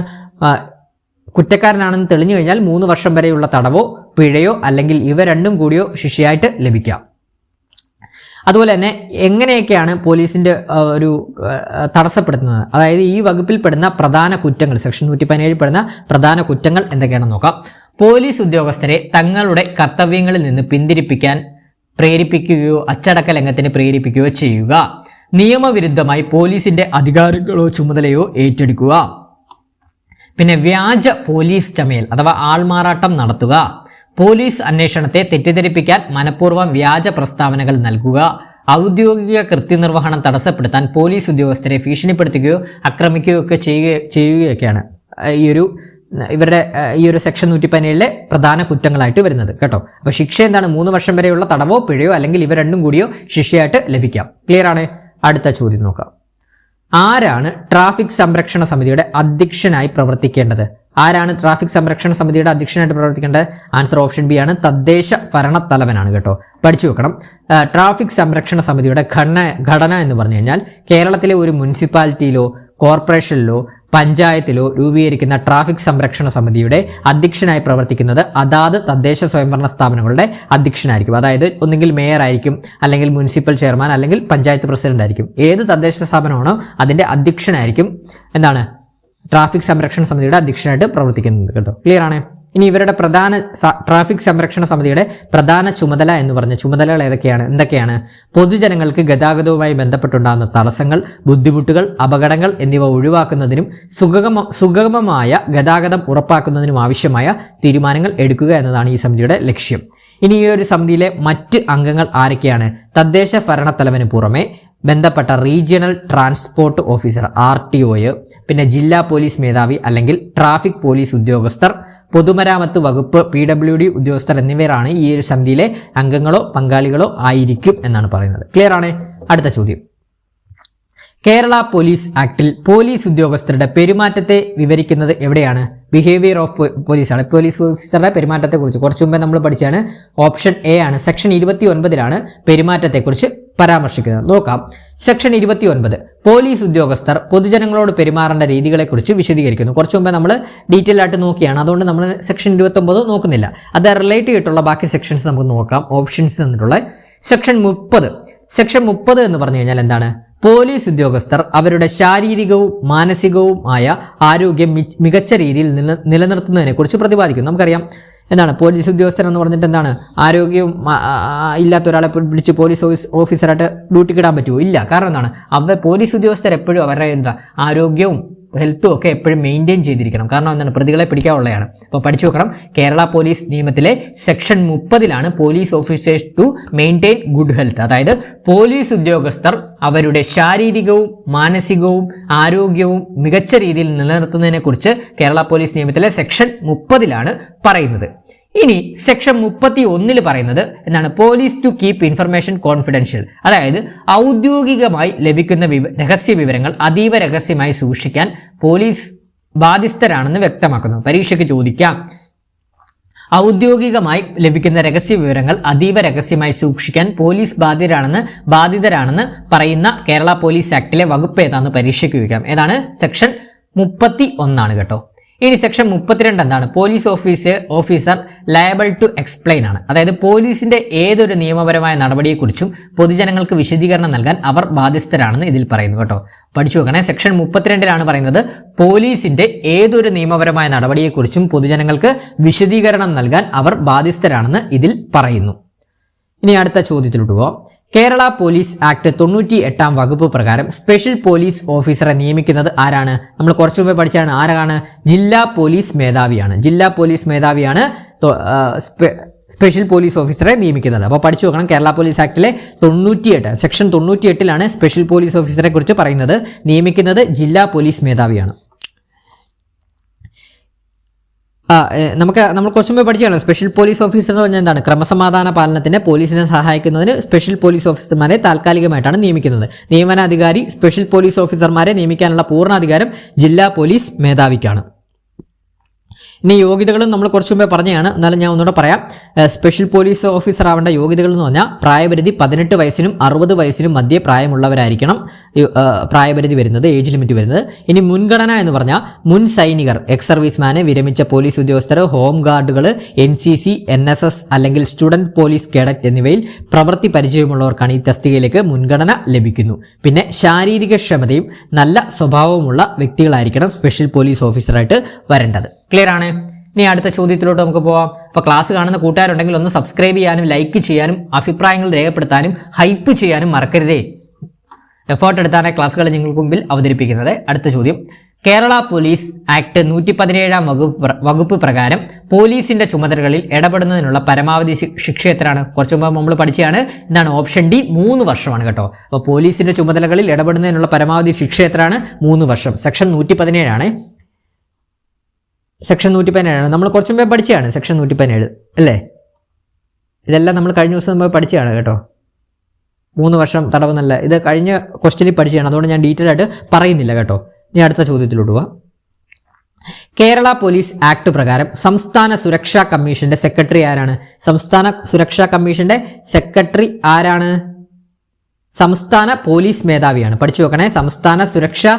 കുറ്റക്കാരനാണെന്ന് തെളിഞ്ഞു കഴിഞ്ഞാൽ 3 വർഷം വരെയുള്ള തടവോ പിഴയോ അല്ലെങ്കിൽ ഇവ രണ്ടും കൂടിയോ ശിക്ഷയായിട്ട് ലഭിക്കാം. അതുപോലെ തന്നെ എങ്ങനെയൊക്കെയാണ് പോലീസിന്റെ ഒരു തടസ്സപ്പെടുത്തുന്നത്, അതായത് ഈ വകുപ്പിൽ പെടുന്ന പ്രധാന കുറ്റങ്ങൾ, സെക്ഷൻ 117 പെടുന്ന പ്രധാന കുറ്റങ്ങൾ എന്തൊക്കെയാണെന്ന് നോക്കാം. പോലീസ് ഉദ്യോഗസ്ഥരെ തങ്ങളുടെ കർത്തവ്യങ്ങളിൽ നിന്ന് പിന്തിരിപ്പിക്കാൻ പ്രേരിപ്പിക്കുകയോ അച്ചടക്ക ലംഘനത്തിന് പ്രേരിപ്പിക്കുകയോ ചെയ്യുക, നിയമവിരുദ്ധമായി പോലീസിന്റെ അധികാരങ്ങളോ ചുമതലയോ ഏറ്റെടുക്കുക, പിന്നെ വ്യാജ പോലീസ് ചമയൽ അഥവാ ആൾമാറാട്ടം നടത്തുക, പോലീസ് അന്വേഷണത്തെ തെറ്റിദ്ധരിപ്പിക്കാൻ മനഃപൂർവ്വം വ്യാജ പ്രസ്താവനകൾ നൽകുക, ഔദ്യോഗിക കൃത്യനിർവഹണം തടസ്സപ്പെടുത്താൻ പോലീസ് ഉദ്യോഗസ്ഥരെ ഭീഷണിപ്പെടുത്തുകയോ ആക്രമിക്കുകയോ ഒക്കെ ചെയ്യുകയൊക്കെയാണ് ഇവരുടെ ഈ ഒരു സെക്ഷൻ 117 പ്രധാന കുറ്റങ്ങളായിട്ട് വരുന്നത് കേട്ടോ. അപ്പോൾ ശിക്ഷ എന്താണ്? 3 വർഷം വരെയുള്ള തടവോ പിഴയോ അല്ലെങ്കിൽ ഇവ രണ്ടും കൂടിയോ ശിക്ഷയായിട്ട് ലഭിക്കാം. ക്ലിയർ ആണ്? അടുത്ത ചോദ്യം നോക്കാം. ആരാണ് ട്രാഫിക് സംരക്ഷണ സമിതിയുടെ അധ്യക്ഷനായി പ്രവർത്തിക്കേണ്ടത്? ആരാണ് ട്രാഫിക് സംരക്ഷണ സമിതിയുടെ അധ്യക്ഷനായിട്ട് പ്രവർത്തിക്കേണ്ടത്? ആൻസർ ഓപ്ഷൻ ബി ആണ്. തദ്ദേശ ഭരണ തലവനാണ് കേട്ടോ. പഠിച്ചു വെക്കണം. ട്രാഫിക് സംരക്ഷണ സമിതിയുടെ ഘടന എന്ന് പറഞ്ഞു കഴിഞ്ഞാൽ കേരളത്തിലെ ഒരു മുനിസിപ്പാലിറ്റിയിലോ കോർപ്പറേഷനിലോ പഞ്ചായത്തിലോ രൂപീകരിക്കുന്ന ട്രാഫിക് സംരക്ഷണ സമിതിയുടെ അധ്യക്ഷനായി പ്രവർത്തിക്കുന്നത് അതാത് തദ്ദേശ സ്വയംഭരണ സ്ഥാപനങ്ങളുടെ അധ്യക്ഷനായിരിക്കും. അതായത് ഒന്നുകിൽ മേയർ ആയിരിക്കും, അല്ലെങ്കിൽ മുനിസിപ്പൽ ചെയർമാൻ, അല്ലെങ്കിൽ പഞ്ചായത്ത് പ്രസിഡന്റ് ആയിരിക്കും. ഏത് തദ്ദേശ സ്ഥാപനമാണോ അതിന്റെ അധ്യക്ഷനായിരിക്കും എന്താണ് ട്രാഫിക് സംരക്ഷണ സമിതിയുടെ അധ്യക്ഷനായിട്ട് പ്രവർത്തിക്കുന്നത് കേട്ടോ. ക്ലിയർ ആണ്? ഇനി ഇവരുടെ ട്രാഫിക് സംരക്ഷണ സമിതിയുടെ പ്രധാന ചുമതല എന്ന് പറഞ്ഞ ചുമതലകൾ എന്തൊക്കെയാണ്? പൊതുജനങ്ങൾക്ക് ഗതാഗതവുമായി ബന്ധപ്പെട്ടുണ്ടാകുന്ന തടസ്സങ്ങൾ, ബുദ്ധിമുട്ടുകൾ, അപകടങ്ങൾ എന്നിവ ഒഴിവാക്കുന്നതിനും സുഗമമായ ഗതാഗതം ഉറപ്പാക്കുന്നതിനും ആവശ്യമായ തീരുമാനങ്ങൾ എടുക്കുക എന്നതാണ് ഈ സമിതിയുടെ ലക്ഷ്യം. ഇനി ഈ ഒരു സമിതിയിലെ മറ്റ് അംഗങ്ങൾ ആരൊക്കെയാണ്? തദ്ദേശ ഭരണ തലവന് പുറമെ ബന്ധപ്പെട്ട റീജിയണൽ ട്രാൻസ്പോർട്ട് ഓഫീസർ RTO, പിന്നെ ജില്ലാ പോലീസ് മേധാവി അല്ലെങ്കിൽ ട്രാഫിക് പോലീസ് ഉദ്യോഗസ്ഥർ, പൊതുമരാമത്ത് വകുപ്പ് PWD ഉദ്യോഗസ്ഥർ എന്നിവരാണ് ഈ ഒരു സമിതിയിലെ അംഗങ്ങളോ പങ്കാളികളോ ആയിരിക്കും എന്നാണ് പറയുന്നത്. ക്ലിയർ ആണ്? അടുത്ത ചോദ്യം. കേരള പോലീസ് ആക്ടിൽ പോലീസ് ഉദ്യോഗസ്ഥരുടെ പെരുമാറ്റത്തെ വിവരിക്കുന്നത് എവിടെയാണ്? ബിഹേവിയർ ഓഫ് പോലീസ് ആണ്. പോലീസ് ഓഫീസറുടെ പെരുമാറ്റത്തെക്കുറിച്ച് കുറച്ചു മുമ്പേ നമ്മൾ പഠിച്ചാണ്. ഓപ്ഷൻ എ ആണ്. സെക്ഷൻ 29 പെരുമാറ്റത്തെക്കുറിച്ച് പരാമർശിക്കുന്നത്. നോക്കാം. സെക്ഷൻ 29 പോലീസ് ഉദ്യോഗസ്ഥർ പൊതുജനങ്ങളോട് പെരുമാറേണ്ട രീതികളെക്കുറിച്ച് വിശദീകരിക്കുന്നു. കുറച്ചു മുമ്പേ നമ്മൾ ഡീറ്റെയിൽ ആയിട്ട് നോക്കിയാണ്, അതുകൊണ്ട് നമ്മൾ സെക്ഷൻ 29 നോക്കുന്നില്ല. അത് റിലേറ്റ് ചെയ്തിട്ടുള്ള ബാക്കി സെക്ഷൻസ് നമുക്ക് നോക്കാം. ഓപ്ഷൻസ് തന്നിട്ടുള്ള സെക്ഷൻ 30 എന്ന് പറഞ്ഞു കഴിഞ്ഞാൽ എന്താണ്? പോലീസ് ഉദ്യോഗസ്ഥർ അവരുടെ ശാരീരികവും മാനസികവുമായ ആരോഗ്യം മികച്ച രീതിയിൽ നിലനിർത്തുന്നതിനെ കുറിച്ച് പ്രതിപാദിക്കുന്നു. നമുക്കറിയാം എന്താണ് പോലീസ് ഉദ്യോഗസ്ഥർ എന്ന് പറഞ്ഞിട്ട് എന്താണ്? ആരോഗ്യവും ഇല്ലാത്ത ഒരാളെ പിടിച്ച് പോലീസ് ഓഫീസറായിട്ട് ഡ്യൂട്ടിക്ക് ഇടാൻ പറ്റുമോ? ഇല്ല. കാരണം എന്താണ്? പോലീസ് ഉദ്യോഗസ്ഥർ എപ്പോഴും അവരുടെ ആരോഗ്യവും ഹെൽത്തും ഒക്കെ എപ്പോഴും മെയിൻറ്റെയിൻ ചെയ്തിരിക്കണം. കാരണം എന്താണ്, പ്രതികളെ പിടിക്കാനുള്ളതാണ്. അപ്പോൾ പഠിച്ചു വെക്കണം. കേരള പോലീസ് നിയമത്തിലെ section 30 police officers to maintain good health. അതായത് പോലീസ് ഉദ്യോഗസ്ഥർ അവരുടെ ശാരീരികവും മാനസികവും ആരോഗ്യവും മികച്ച രീതിയിൽ നിലനിർത്തുന്നതിനെ കുറിച്ച് കേരള പോലീസ് നിയമത്തിലെ സെക്ഷൻ 30 പറയുന്നത്. ഇനി സെക്ഷൻ 31 പറയുന്നത് എന്താണ്, police to keep information confidential. അതായത് ഔദ്യോഗികമായി ലഭിക്കുന്ന രഹസ്യ വിവരങ്ങൾ അതീവ രഹസ്യമായി സൂക്ഷിക്കാൻ പോലീസ് ബാധ്യസ്ഥരാണെന്ന് വ്യക്തമാക്കുന്നു. പരീക്ഷയ്ക്ക് ചോദിക്കാം, ഔദ്യോഗികമായി ലഭിക്കുന്ന രഹസ്യ വിവരങ്ങൾ അതീവ രഹസ്യമായി സൂക്ഷിക്കാൻ പോലീസ് ബാധിതരാണെന്ന് പറയുന്ന കേരള പോലീസ് ആക്ടിലെ വകുപ്പ് ഏതാണെന്ന് പരീക്ഷയ്ക്ക് ചോദിക്കാം. ഏതാണ്? സെക്ഷൻ 31 കേട്ടോ. ഇനി സെക്ഷൻ 32 എന്താണ്, police officer liable to explain ആണ്. അതായത് പോലീസിന്റെ ഏതൊരു നിയമപരമായ നടപടിയെക്കുറിച്ചും പൊതുജനങ്ങൾക്ക് വിശദീകരണം നൽകാൻ അവർ ബാധ്യസ്ഥരാണെന്ന് ഇതിൽ പറയുന്നു കേട്ടോ. പഠിച്ചു നോക്കണേ. സെക്ഷൻ 32 പറയുന്നത് പോലീസിന്റെ ഏതൊരു നിയമപരമായ നടപടിയെക്കുറിച്ചും പൊതുജനങ്ങൾക്ക് വിശദീകരണം നൽകാൻ അവർ ബാധ്യസ്ഥരാണെന്ന് ഇതിൽ പറയുന്നു. ഇനി അടുത്ത ചോദ്യത്തിലോട്ട് പോവാം. കേരള പോലീസ് ആക്ട് 98 വകുപ്പ് പ്രകാരം സ്പെഷ്യൽ പോലീസ് ഓഫീസറെ നിയമിക്കുന്നത് ആരാണ്? നമ്മൾ കുറച്ചു മുമ്പേ പഠിച്ചാണ്. ആരാണ്? ജില്ലാ പോലീസ് മേധാവിയാണ്. ജില്ലാ പോലീസ് മേധാവിയാണ് സ്പെഷ്യൽ പോലീസ് ഓഫീസറെ നിയമിക്കുന്നത്. അപ്പോൾ പഠിച്ചു നോക്കണം. കേരള പോലീസ് ആക്ടിലെ 98 സെക്ഷൻ 98 സ്പെഷ്യൽ പോലീസ് ഓഫീസറെ കുറിച്ച് പറയുന്നത്. നിയമിക്കുന്നത് ജില്ലാ പോലീസ് മേധാവിയാണ്. നമ്മൾ കുറച്ച് മുമ്പ് പഠിച്ചാണ്. സ്പെഷ്യൽ പോലീസ് ഓഫീസർ എന്ന് പറഞ്ഞാൽ എന്താണ്? ക്രമസമാധാന പാലനത്തിന് പോലീസിനെ സഹായിക്കുന്നതിന് സ്പെഷ്യൽ പോലീസ് ഓഫീസർമാരെ താൽക്കാലികമായിട്ടാണ് നിയമിക്കുന്നത്. നിയമനാധികാരി സ്പെഷ്യൽ പോലീസ് ഓഫീസർമാരെ നിയമിക്കാനുള്ള പൂർണ്ണാധികാരം ജില്ലാ പോലീസ് മേധാവിക്കാണ്. ഇനി യോഗ്യതകളും നമ്മൾ കുറച്ച് മുമ്പേ പറഞ്ഞതാണ്, എന്നാലും ഞാൻ ഒന്നുകൂടെ പറയാം. സ്പെഷ്യൽ പോലീസ് ഓഫീസർ ആവേണ്ട യോഗ്യതകൾ എന്ന് പറഞ്ഞാൽ പ്രായപരിധി 18 വയസ്സിനും 60 വയസ്സിനും മധ്യേ പ്രായമുള്ളവരായിരിക്കണം പ്രായപരിധി വരുന്നത്, ഏജ് ലിമിറ്റ് വരുന്നത്. ഇനി മുൻഗണന എന്ന് പറഞ്ഞാൽ മുൻ സൈനികർ, എക്സ് സർവീസ്മാന്, വിരമിച്ച പോലീസ് ഉദ്യോഗസ്ഥർ, ഹോം ഗാർഡുകൾ, NCC, NSS അല്ലെങ്കിൽ സ്റ്റുഡന്റ് പോലീസ് കേഡറ്റ് എന്നിവയിൽ പ്രവൃത്തി പരിചയമുള്ളവർക്കാണ് ഈ തസ്തികയിലേക്ക് മുൻഗണന ലഭിക്കുന്നു. പിന്നെ ശാരീരിക ക്ഷമതയും നല്ല സ്വഭാവവുമുള്ള വ്യക്തികളായിരിക്കണം സ്പെഷ്യൽ പോലീസ് ഓഫീസറായിട്ട് വരേണ്ടത്. ക്ലിയർ ആണ്? ഇനി അടുത്ത ചോദ്യത്തിലോട്ട് നമുക്ക് പോവാം. അപ്പോൾ ക്ലാസ് കാണുന്ന കൂട്ടുകാരുണ്ടെങ്കിൽ ഒന്ന് സബ്സ്ക്രൈബ് ചെയ്യാനും ലൈക്ക് ചെയ്യാനും അഭിപ്രായങ്ങൾ രേഖപ്പെടുത്താനും ഹൈപ്പ് ചെയ്യാനും മറക്കരുതേ. എഫേർട്ട് എടുത്താണ് ക്ലാസ്സുകൾ നിങ്ങൾക്ക് മുമ്പിൽ അവതരിപ്പിക്കുന്നത്. അടുത്ത ചോദ്യം. കേരള പോലീസ് ആക്ട് 117 വകുപ്പ് പ്രകാരം പോലീസിന്റെ ചുമതലകളിൽ ഇടപെടുന്നതിനുള്ള പരമാവധി ശിക്ഷ എത്രയാണ്? കുറച്ചു മുമ്പ് നമ്മൾ പഠിച്ചതാണ്. എന്താണ്? ഓപ്ഷൻ ഡി 3 വർഷമാണ് കേട്ടോ. അപ്പോൾ പോലീസിന്റെ ചുമതലകളിൽ ഇടപെടുന്നതിനുള്ള പരമാവധി ശിക്ഷ എത്രയാണ്? 3 വർഷം. സെക്ഷൻ 117 സെക്ഷൻ 117 നമ്മൾ കുറച്ചു മുമ്പേ പഠിച്ചതാണ്. സെക്ഷൻ 117 അല്ലേ? ഇതെല്ലാം നമ്മൾ കഴിഞ്ഞ ദിവസം നമ്മൾ പഠിച്ചതാണ് കേട്ടോ. 3 വർഷം തടവെന്നല്ല, ഇത് കഴിഞ്ഞ ക്വസ്റ്റ്യനിൽ പഠിച്ചതാണ്. അതുകൊണ്ട് ഞാൻ ഡീറ്റെയിൽ ആയിട്ട് പറയുന്നില്ല കേട്ടോ. ഇനി അടുത്ത ചോദ്യത്തിലോട്ട് പോവാം. കേരള പോലീസ് ആക്ട് പ്രകാരം സംസ്ഥാന സുരക്ഷാ കമ്മീഷന്റെ സെക്രട്ടറി ആരാണ്? സംസ്ഥാന സുരക്ഷാ കമ്മീഷന്റെ സെക്രട്ടറി ആരാണ്? സംസ്ഥാന പോലീസ് മേധാവിയാണ്. പഠിച്ചു വെക്കണേ. സംസ്ഥാന സുരക്ഷാ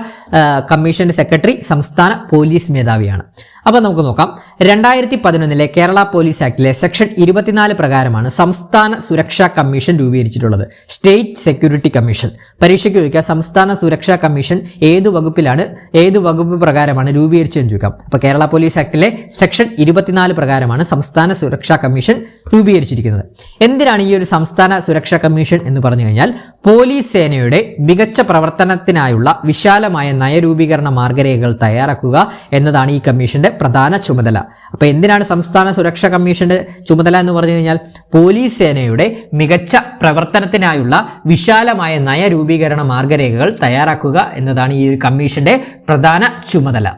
കമ്മീഷന്റെ സെക്രട്ടറി സംസ്ഥാന പോലീസ് മേധാവിയാണ്. അപ്പോൾ നമുക്ക് നോക്കാം. 2011 കേരള പോലീസ് ആക്ടിലെ സെക്ഷൻ 24 പ്രകാരമാണ് സംസ്ഥാന സുരക്ഷാ കമ്മീഷൻ രൂപീകരിച്ചിട്ടുള്ളത്. State security commission. പരീക്ഷയ്ക്ക് ചോദിക്കുക, സംസ്ഥാന സുരക്ഷാ കമ്മീഷൻ ഏത് വകുപ്പ് പ്രകാരമാണ് രൂപീകരിച്ചതെന്ന് ചോദിക്കാം. അപ്പോൾ കേരള പോലീസ് ആക്ടിലെ സെക്ഷൻ 24 പ്രകാരമാണ് സംസ്ഥാന സുരക്ഷാ കമ്മീഷൻ രൂപീകരിച്ചിരിക്കുന്നത്. എന്തിനാണ് ഈ ഒരു സംസ്ഥാന സുരക്ഷാ കമ്മീഷൻ എന്ന് പറഞ്ഞു കഴിഞ്ഞാൽ, പോലീസ് സേനയുടെ മികച്ച പ്രവർത്തനത്തിനായുള്ള വിശാലമായ നയരൂപീകരണ മാർഗരേഖകൾ തയ്യാറാക്കുക എന്നതാണ് ഈ കമ്മീഷന്റെ പ്രധാന ചുമതല. അപ്പൊ എന്തിനാണ് സംസ്ഥാന സുരക്ഷാ കമ്മീഷന്റെ ചുമതല എന്ന് പറഞ്ഞു കഴിഞ്ഞാൽ, പോലീസ് സേനയുടെ മികച്ച പ്രവർത്തനത്തിനായുള്ള വിശാലമായ നയരൂപീകരണ മാർഗരേഖകൾ തയ്യാറാക്കുക എന്നതാണ് ഈ ഒരു കമ്മീഷന്റെ പ്രധാന ചുമതല.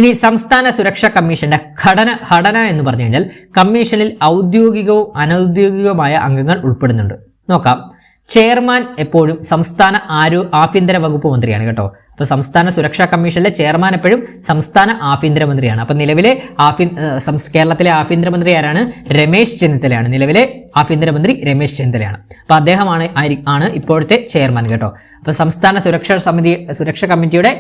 ഇനി സംസ്ഥാന സുരക്ഷാ കമ്മീഷന്റെ ഘടന എന്ന് പറഞ്ഞു കഴിഞ്ഞാൽ, കമ്മീഷനിൽ ഔദ്യോഗികവും അനൌദ്യോഗികവുമായ അംഗങ്ങൾ ഉൾപ്പെടുന്നുണ്ട്. നോക്കാം. ചെയർമാൻ എപ്പോഴും സംസ്ഥാന ആഭ്യന്തര വകുപ്പ് മന്ത്രിയാണ് കേട്ടോ. അപ്പോൾ സംസ്ഥാന സുരക്ഷാ കമ്മീഷനിലെ ചെയർമാൻ എപ്പോഴും സംസ്ഥാന ആഭ്യന്തരമന്ത്രിയാണ്. അപ്പം നിലവിലെ കേരളത്തിലെ ആഭ്യന്തരമന്ത്രി ആരാണ്? രമേശ് ചെന്നിത്തലയാണ്. നിലവിലെ ആഭ്യന്തരമന്ത്രി രമേശ് ചെന്നിത്തലയാണ്. അപ്പോൾ അദ്ദേഹമാണ് ഇപ്പോഴത്തെ ചെയർമാൻ കേട്ടോ. അപ്പോൾ സംസ്ഥാന സുരക്ഷാ കമ്മിറ്റിയുടെ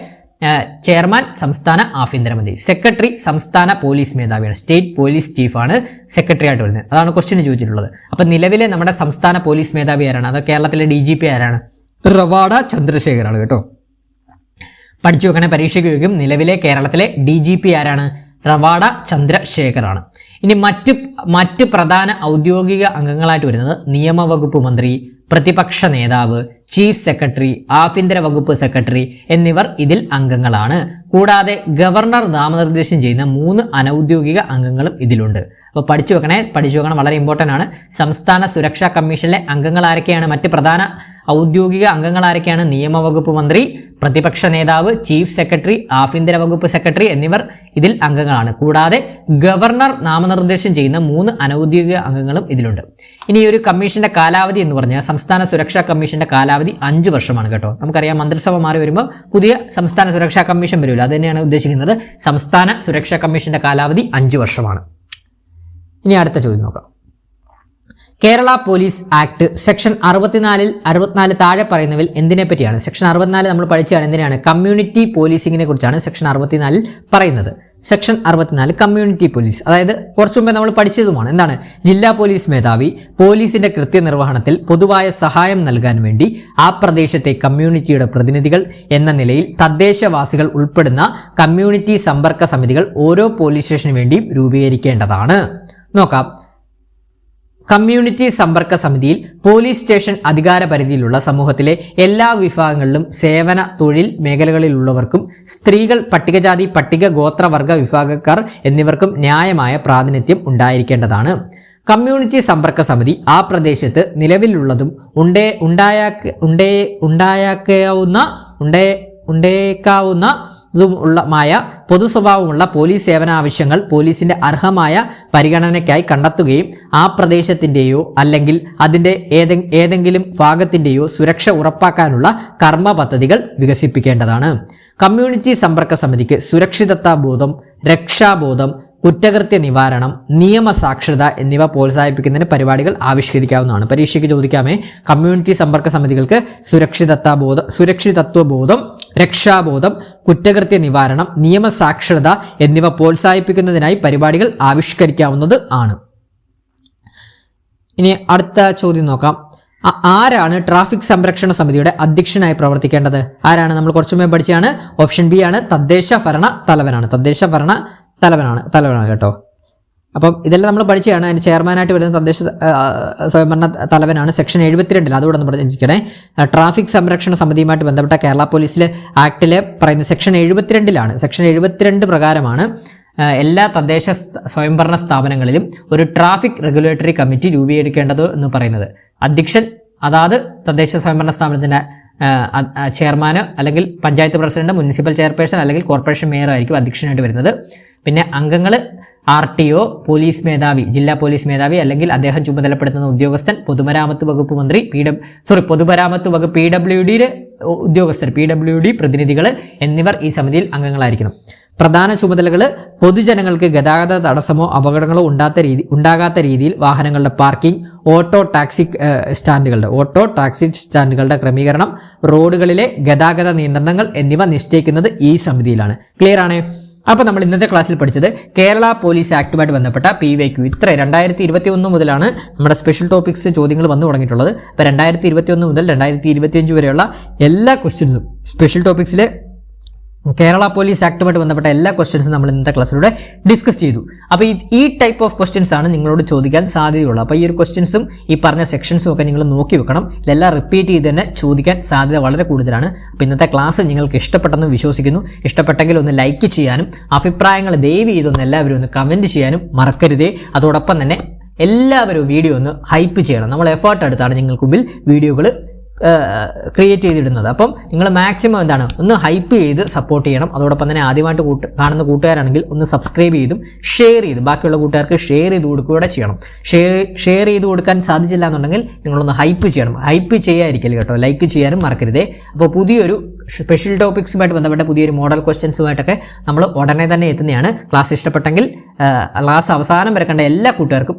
ചെയർമാൻ സംസ്ഥാന ആഭ്യന്തരമന്ത്രി, സെക്രട്ടറി സംസ്ഥാന പോലീസ് മേധാവിയാണ്. സ്റ്റേറ്റ് പോലീസ് ചീഫാണ് സെക്രട്ടറി ആയിട്ട് വരുന്നത്. അതാണ് ക്വസ്റ്റ്യൻ ചോദിച്ചിട്ടുള്ളത്. അപ്പം നിലവിലെ നമ്മുടെ സംസ്ഥാന പോലീസ് മേധാവി ആരാണ്? അത് കേരളത്തിലെ DGP ആരാണ്? റവാഡ ചന്ദ്രശേഖറാണ് കേട്ടോ. പഠിച്ചു വെക്കണേ, പരീക്ഷയ്ക്ക് ചോദിക്കും. നിലവിലെ കേരളത്തിലെ DGP ആരാണ്? റവാഡ ചന്ദ്രശേഖറാണ്. ഇനി മറ്റ് പ്രധാന ഔദ്യോഗിക അംഗങ്ങളായിട്ട് വരുന്നത് നിയമവകുപ്പ് മന്ത്രി, പ്രതിപക്ഷ നേതാവ്, ചീഫ് സെക്രട്ടറി, ആഭ്യന്തര വകുപ്പ് സെക്രട്ടറി എന്നിവർ ഇതിൽ അംഗങ്ങളാണ്. കൂടാതെ ഗവർണർ നാമനിർദ്ദേശം ചെയ്യുന്ന 3 അനൌദ്യോഗിക അംഗങ്ങളും ഇതിലുണ്ട്. അപ്പോൾ പഠിച്ചു വെക്കണം, വളരെ ഇമ്പോർട്ടൻ്റ് ആണ്. സംസ്ഥാന സുരക്ഷാ കമ്മീഷനിലെ അംഗങ്ങൾ ആരൊക്കെയാണ്? മറ്റ് പ്രധാന ഔദ്യോഗിക അംഗങ്ങൾ ആരൊക്കെയാണ്? നിയമവകുപ്പ് മന്ത്രി, പ്രതിപക്ഷ നേതാവ്, ചീഫ് സെക്രട്ടറി, ആഭ്യന്തര വകുപ്പ് സെക്രട്ടറി എന്നിവർ ഇതിൽ അംഗങ്ങളാണ്. കൂടാതെ ഗവർണർ നാമനിർദ്ദേശം ചെയ്യുന്ന 3 അനൌദ്യോഗിക അംഗങ്ങളും ഇതിലുണ്ട്. ഇനി ഈ ഒരു കമ്മീഷന്റെ കാലാവധി എന്ന് പറഞ്ഞാൽ സംസ്ഥാന സുരക്ഷാ കമ്മീഷന്റെ കാലാവധി 5 വർഷമാണ് കേട്ടോ. നമുക്കറിയാം മന്ത്രിസഭ മാറി വരുമ്പോൾ പുതിയ സംസ്ഥാന സുരക്ഷാ കമ്മീഷൻ വരുമല്ലോ, അത് തന്നെയാണ് ഉദ്ദേശിക്കുന്നത്. സംസ്ഥാന സുരക്ഷാ കമ്മീഷന്റെ കാലാവധി 5 വർഷമാണ്. ഇനി അടുത്ത ചോദ്യം നോക്കാം. കേരള പോലീസ് ആക്ട് സെക്ഷൻ 64 താഴെ പറയുന്നവയിൽ എന്തിനെ പറ്റിയാണ്? സെക്ഷൻ 64 നമ്മൾ പഠിച്ചാണ് എന്തിനാണ്? കമ്മ്യൂണിറ്റി പോലീസിങ്ങിനെ കുറിച്ചാണ് സെക്ഷൻ 64 പറയുന്നത്. സെക്ഷൻ 64 കമ്മ്യൂണിറ്റി പോലീസ്, അതായത് കുറച്ചു മുമ്പേ നമ്മൾ പഠിച്ചതുമാണ്. എന്താണ്? ജില്ലാ പോലീസ് മേധാവി പോലീസിന്റെ കൃത്യനിർവഹണത്തിൽ പൊതുവായ സഹായം നൽകാൻ വേണ്ടി ആ പ്രദേശത്തെ കമ്മ്യൂണിറ്റിയുടെ പ്രതിനിധികൾ എന്ന നിലയിൽ തദ്ദേശവാസികൾ ഉൾപ്പെടുന്ന കമ്മ്യൂണിറ്റി സമ്പർക്ക സമിതികൾ ഓരോ പോലീസ് സ്റ്റേഷന് വേണ്ടിയും രൂപീകരിക്കേണ്ടതാണ്. നോക്കാം. കമ്മ്യൂണിറ്റി സമ്പർക്ക സമിതിയിൽ പോലീസ് സ്റ്റേഷൻ അധികാര പരിധിയിലുള്ള സമൂഹത്തിലെ എല്ലാ വിഭാഗങ്ങളിലും സേവന തൊഴിൽ മേഖലകളിലുള്ളവർക്കും സ്ത്രീകൾ, പട്ടികജാതി, പട്ടിക ഗോത്രവർഗ വിഭാഗക്കാർ എന്നിവർക്കും ന്യായമായ പ്രാതിനിധ്യം ഉണ്ടായിരിക്കേണ്ടതാണ്. കമ്മ്യൂണിറ്റി സമ്പർക്ക സമിതി ആ പ്രദേശത്ത് നിലവിലുള്ളതും ഉണ്ടായേക്കാവുന്ന പൊതു സ്വഭാവമുള്ള പോലീസ് സേവനാവശ്യങ്ങൾ പോലീസിന്റെ അർഹമായ പരിഗണനയ്ക്കായി കണ്ടെത്തുകയും ആ പ്രദേശത്തിന്റെയോ അല്ലെങ്കിൽ അതിന്റെ ഏതെങ്കിലും ഭാഗത്തിന്റെയോ സുരക്ഷ ഉറപ്പാക്കാനുള്ള കർമ്മ പദ്ധതികൾ വികസിപ്പിക്കേണ്ടതാണ്. കമ്മ്യൂണിറ്റി സമ്പർക്ക സമിതിക്ക് സുരക്ഷിതത്വ ബോധം, രക്ഷാബോധം, കുറ്റകൃത്യ നിവാരണം, നിയമസാക്ഷരത എന്നിവ പ്രോത്സാഹിപ്പിക്കുന്നതിന് പരിപാടികൾ ആവിഷ്കരിക്കാവുന്നതാണ്. പരീക്ഷയ്ക്ക് ചോദിക്കാമേ. കമ്മ്യൂണിറ്റി സമ്പർക്ക സമിതികൾക്ക് സുരക്ഷിതത്വ ബോധം, രക്ഷാബോധം, കുറ്റകൃത്യ നിവാരണം, നിയമസാക്ഷരത എന്നിവ പ്രോത്സാഹിപ്പിക്കുന്നതിനായി പരിപാടികൾ ആവിഷ്കരിക്കാവുന്നത് ആണ്. ഇനി അടുത്ത ചോദ്യം നോക്കാം. ആരാണ് ട്രാഫിക് സംരക്ഷണ സമിതിയുടെ അധ്യക്ഷനായി പ്രവർത്തിക്കേണ്ടത്? ആരാണ്? നമ്മൾ കുറച്ചു മുമ്പേ പഠിച്ചാണ്. ഓപ്ഷൻ ബി ആണ്, തദ്ദേശ ഭരണ തലവനാണ് കേട്ടോ. അപ്പം ഇതെല്ലാം നമ്മൾ പഠിച്ചതാണ്. അതിന് ചെയർമാനായിട്ട് വരുന്ന തദ്ദേശ സ്വയംഭരണ തലവനാണ്. സെക്ഷൻ 72 അതുകൂടെ ഒന്ന് പറഞ്ഞിരിക്കണേ. ട്രാഫിക് സംരക്ഷണ സമിതിയുമായിട്ട് ബന്ധപ്പെട്ട കേരള പോലീസിലെ ആക്ടിലെ പറയുന്ന സെക്ഷൻ 72 സെക്ഷൻ 72 പ്രകാരമാണ് എല്ലാ തദ്ദേശ സ്വയംഭരണ സ്ഥാപനങ്ങളിലും ഒരു ട്രാഫിക് റെഗുലേറ്ററി കമ്മിറ്റി രൂപീകരിക്കേണ്ടത് എന്ന് പറയുന്നത്. അധ്യക്ഷൻ അതാത് തദ്ദേശ സ്വയംഭരണ സ്ഥാപനത്തിന്റെ ചെയർമാന് അല്ലെങ്കിൽ പഞ്ചായത്ത് പ്രസിഡന്റ്, മുനിസിപ്പൽ ചെയർപേഴ്സൺ അല്ലെങ്കിൽ കോർപ്പറേഷൻ മേയർ ആയിരിക്കും അധ്യക്ഷനായിട്ട് വരുന്നത്. പിന്നെ അംഗങ്ങൾ RTO, പോലീസ് മേധാവി, ജില്ലാ പോലീസ് മേധാവി അല്ലെങ്കിൽ അദ്ദേഹം ചുമതലപ്പെടുത്തുന്ന ഉദ്യോഗസ്ഥൻ, പൊതുമരാമത്ത് വകുപ്പ് മന്ത്രി, പൊതുമരാമത്ത് വകുപ്പ് PWD ഉദ്യോഗസ്ഥർ, PWD പ്രതിനിധികൾ എന്നിവർ ഈ സമിതിയിൽ അംഗങ്ങളായിരിക്കണം. പ്രധാന ചുമതലകൾ പൊതുജനങ്ങൾക്ക് ഗതാഗത തടസ്സമോ അപകടങ്ങളോ ഉണ്ടാകാത്ത രീതിയിൽ വാഹനങ്ങളുടെ പാർക്കിംഗ്, ഓട്ടോ ടാക്സി സ്റ്റാൻഡുകളുടെ ക്രമീകരണം, റോഡുകളിലെ ഗതാഗത നിയന്ത്രണങ്ങൾ എന്നിവ നിശ്ചയിക്കുന്നത് ഈ സമിതിയിലാണ്. ക്ലിയർ ആണ്? അപ്പോൾ നമ്മൾ ഇന്നത്തെ ക്ലാസ്സിൽ പഠിച്ചത് കേരള പോലീസ് ആക്ടുമായിട്ട് ബന്ധപ്പെട്ട PYQ. ഇത്ര 2021 മുതലാണ് നമ്മുടെ സ്പെഷ്യൽ ടോപ്പിക്സ് ചോദ്യങ്ങൾ വന്നു തുടങ്ങിയിട്ടുള്ളത്. അപ്പോൾ 2021 മുതൽ 2025 വരെയുള്ള എല്ലാ ക്വസ്റ്റ്യൻസും സ്പെഷ്യൽ ടോപ്പിക്സിലെ കേരള പോലീസ് ആക്ടുമായിട്ട് ബന്ധപ്പെട്ട എല്ലാ ക്വസ്റ്റ്യൻസും നമ്മൾ ഇന്നത്തെ ക്ലാസ്സിലൂടെ ഡിസ്കസ് ചെയ്തു. അപ്പോൾ ഈ ടൈപ്പ് ഓഫ് ക്വസ്റ്റ്യൻസ് ആണ് നിങ്ങളോട് ചോദിക്കാൻ സാധ്യതയുള്ളത്. അപ്പോൾ ഈ ഒരു ക്വസ്റ്റ്യൻസും ഈ പറഞ്ഞ സെക്ഷൻസും ഒക്കെ നിങ്ങൾ നോക്കി വെക്കണം. ഇതെല്ലാം റിപ്പീറ്റ് ചെയ്ത് തന്നെ ചോദിക്കാൻ സാധ്യത വളരെ കൂടുതലാണ്. അപ്പോൾ ഇന്നത്തെ ക്ലാസ് നിങ്ങൾക്ക് ഇഷ്ടപ്പെട്ടെന്ന് വിശ്വസിക്കുന്നു. ഇഷ്ടപ്പെട്ടെങ്കിൽ ഒന്ന് ലൈക്ക് ചെയ്യാനും അഭിപ്രായങ്ങൾ ദയവ് ചെയ്തൊന്ന് എല്ലാവരും ഒന്ന് കമൻറ്റ് ചെയ്യാനും മറക്കരുതേ. അതോടൊപ്പം തന്നെ എല്ലാവരും വീഡിയോ ഒന്ന് ഹൈപ്പ് ചെയ്യണം. നമ്മൾ എഫേർട്ട് എടുത്താണ് നിങ്ങൾക്ക് മുമ്പിൽ വീഡിയോകൾ ക്രിയേറ്റ് ചെയ്തിടുന്നത്. അപ്പം നിങ്ങൾ മാക്സിമം എന്താണ് ഒന്ന് ഹൈപ്പ് ചെയ്ത് സപ്പോർട്ട് ചെയ്യണം. അതോടൊപ്പം തന്നെ ആദ്യമായിട്ട് കാണുന്ന കൂട്ടുകാരാണെങ്കിൽ ഒന്ന് സബ്സ്ക്രൈബ് ചെയ്തും ഷെയർ ചെയ്തും ബാക്കിയുള്ള കൂട്ടുകാർക്ക് ഷെയർ ചെയ്ത് കൊടുക്കുകയൂടെ ചെയ്യണം. ഷെയർ ചെയ്ത് കൊടുക്കാൻ സാധിച്ചില്ല എന്നുണ്ടെങ്കിൽ നിങ്ങളൊന്ന് ഹൈപ്പ് ചെയ്യണം. ഹൈപ്പ് ചെയ്യാതിരിക്കല് കേട്ടോ, ലൈക്ക് ചെയ്യാനും മറക്കരുതേ. അപ്പോൾ പുതിയൊരു സ്പെഷ്യൽ ടോപ്പിക്സുമായിട്ട് ബന്ധപ്പെട്ട പുതിയൊരു മോഡൽ ക്വസ്റ്റ്യൻസുമായിട്ടൊക്കെ നമ്മൾ ഉടനെ തന്നെ എത്തുന്നതാണ്. ക്ലാസ് ഇഷ്ടപ്പെട്ടെങ്കിൽ ക്ലാസ് അവസാനം വരെ കണ്ട എല്ലാ കൂട്ടുകാർക്കും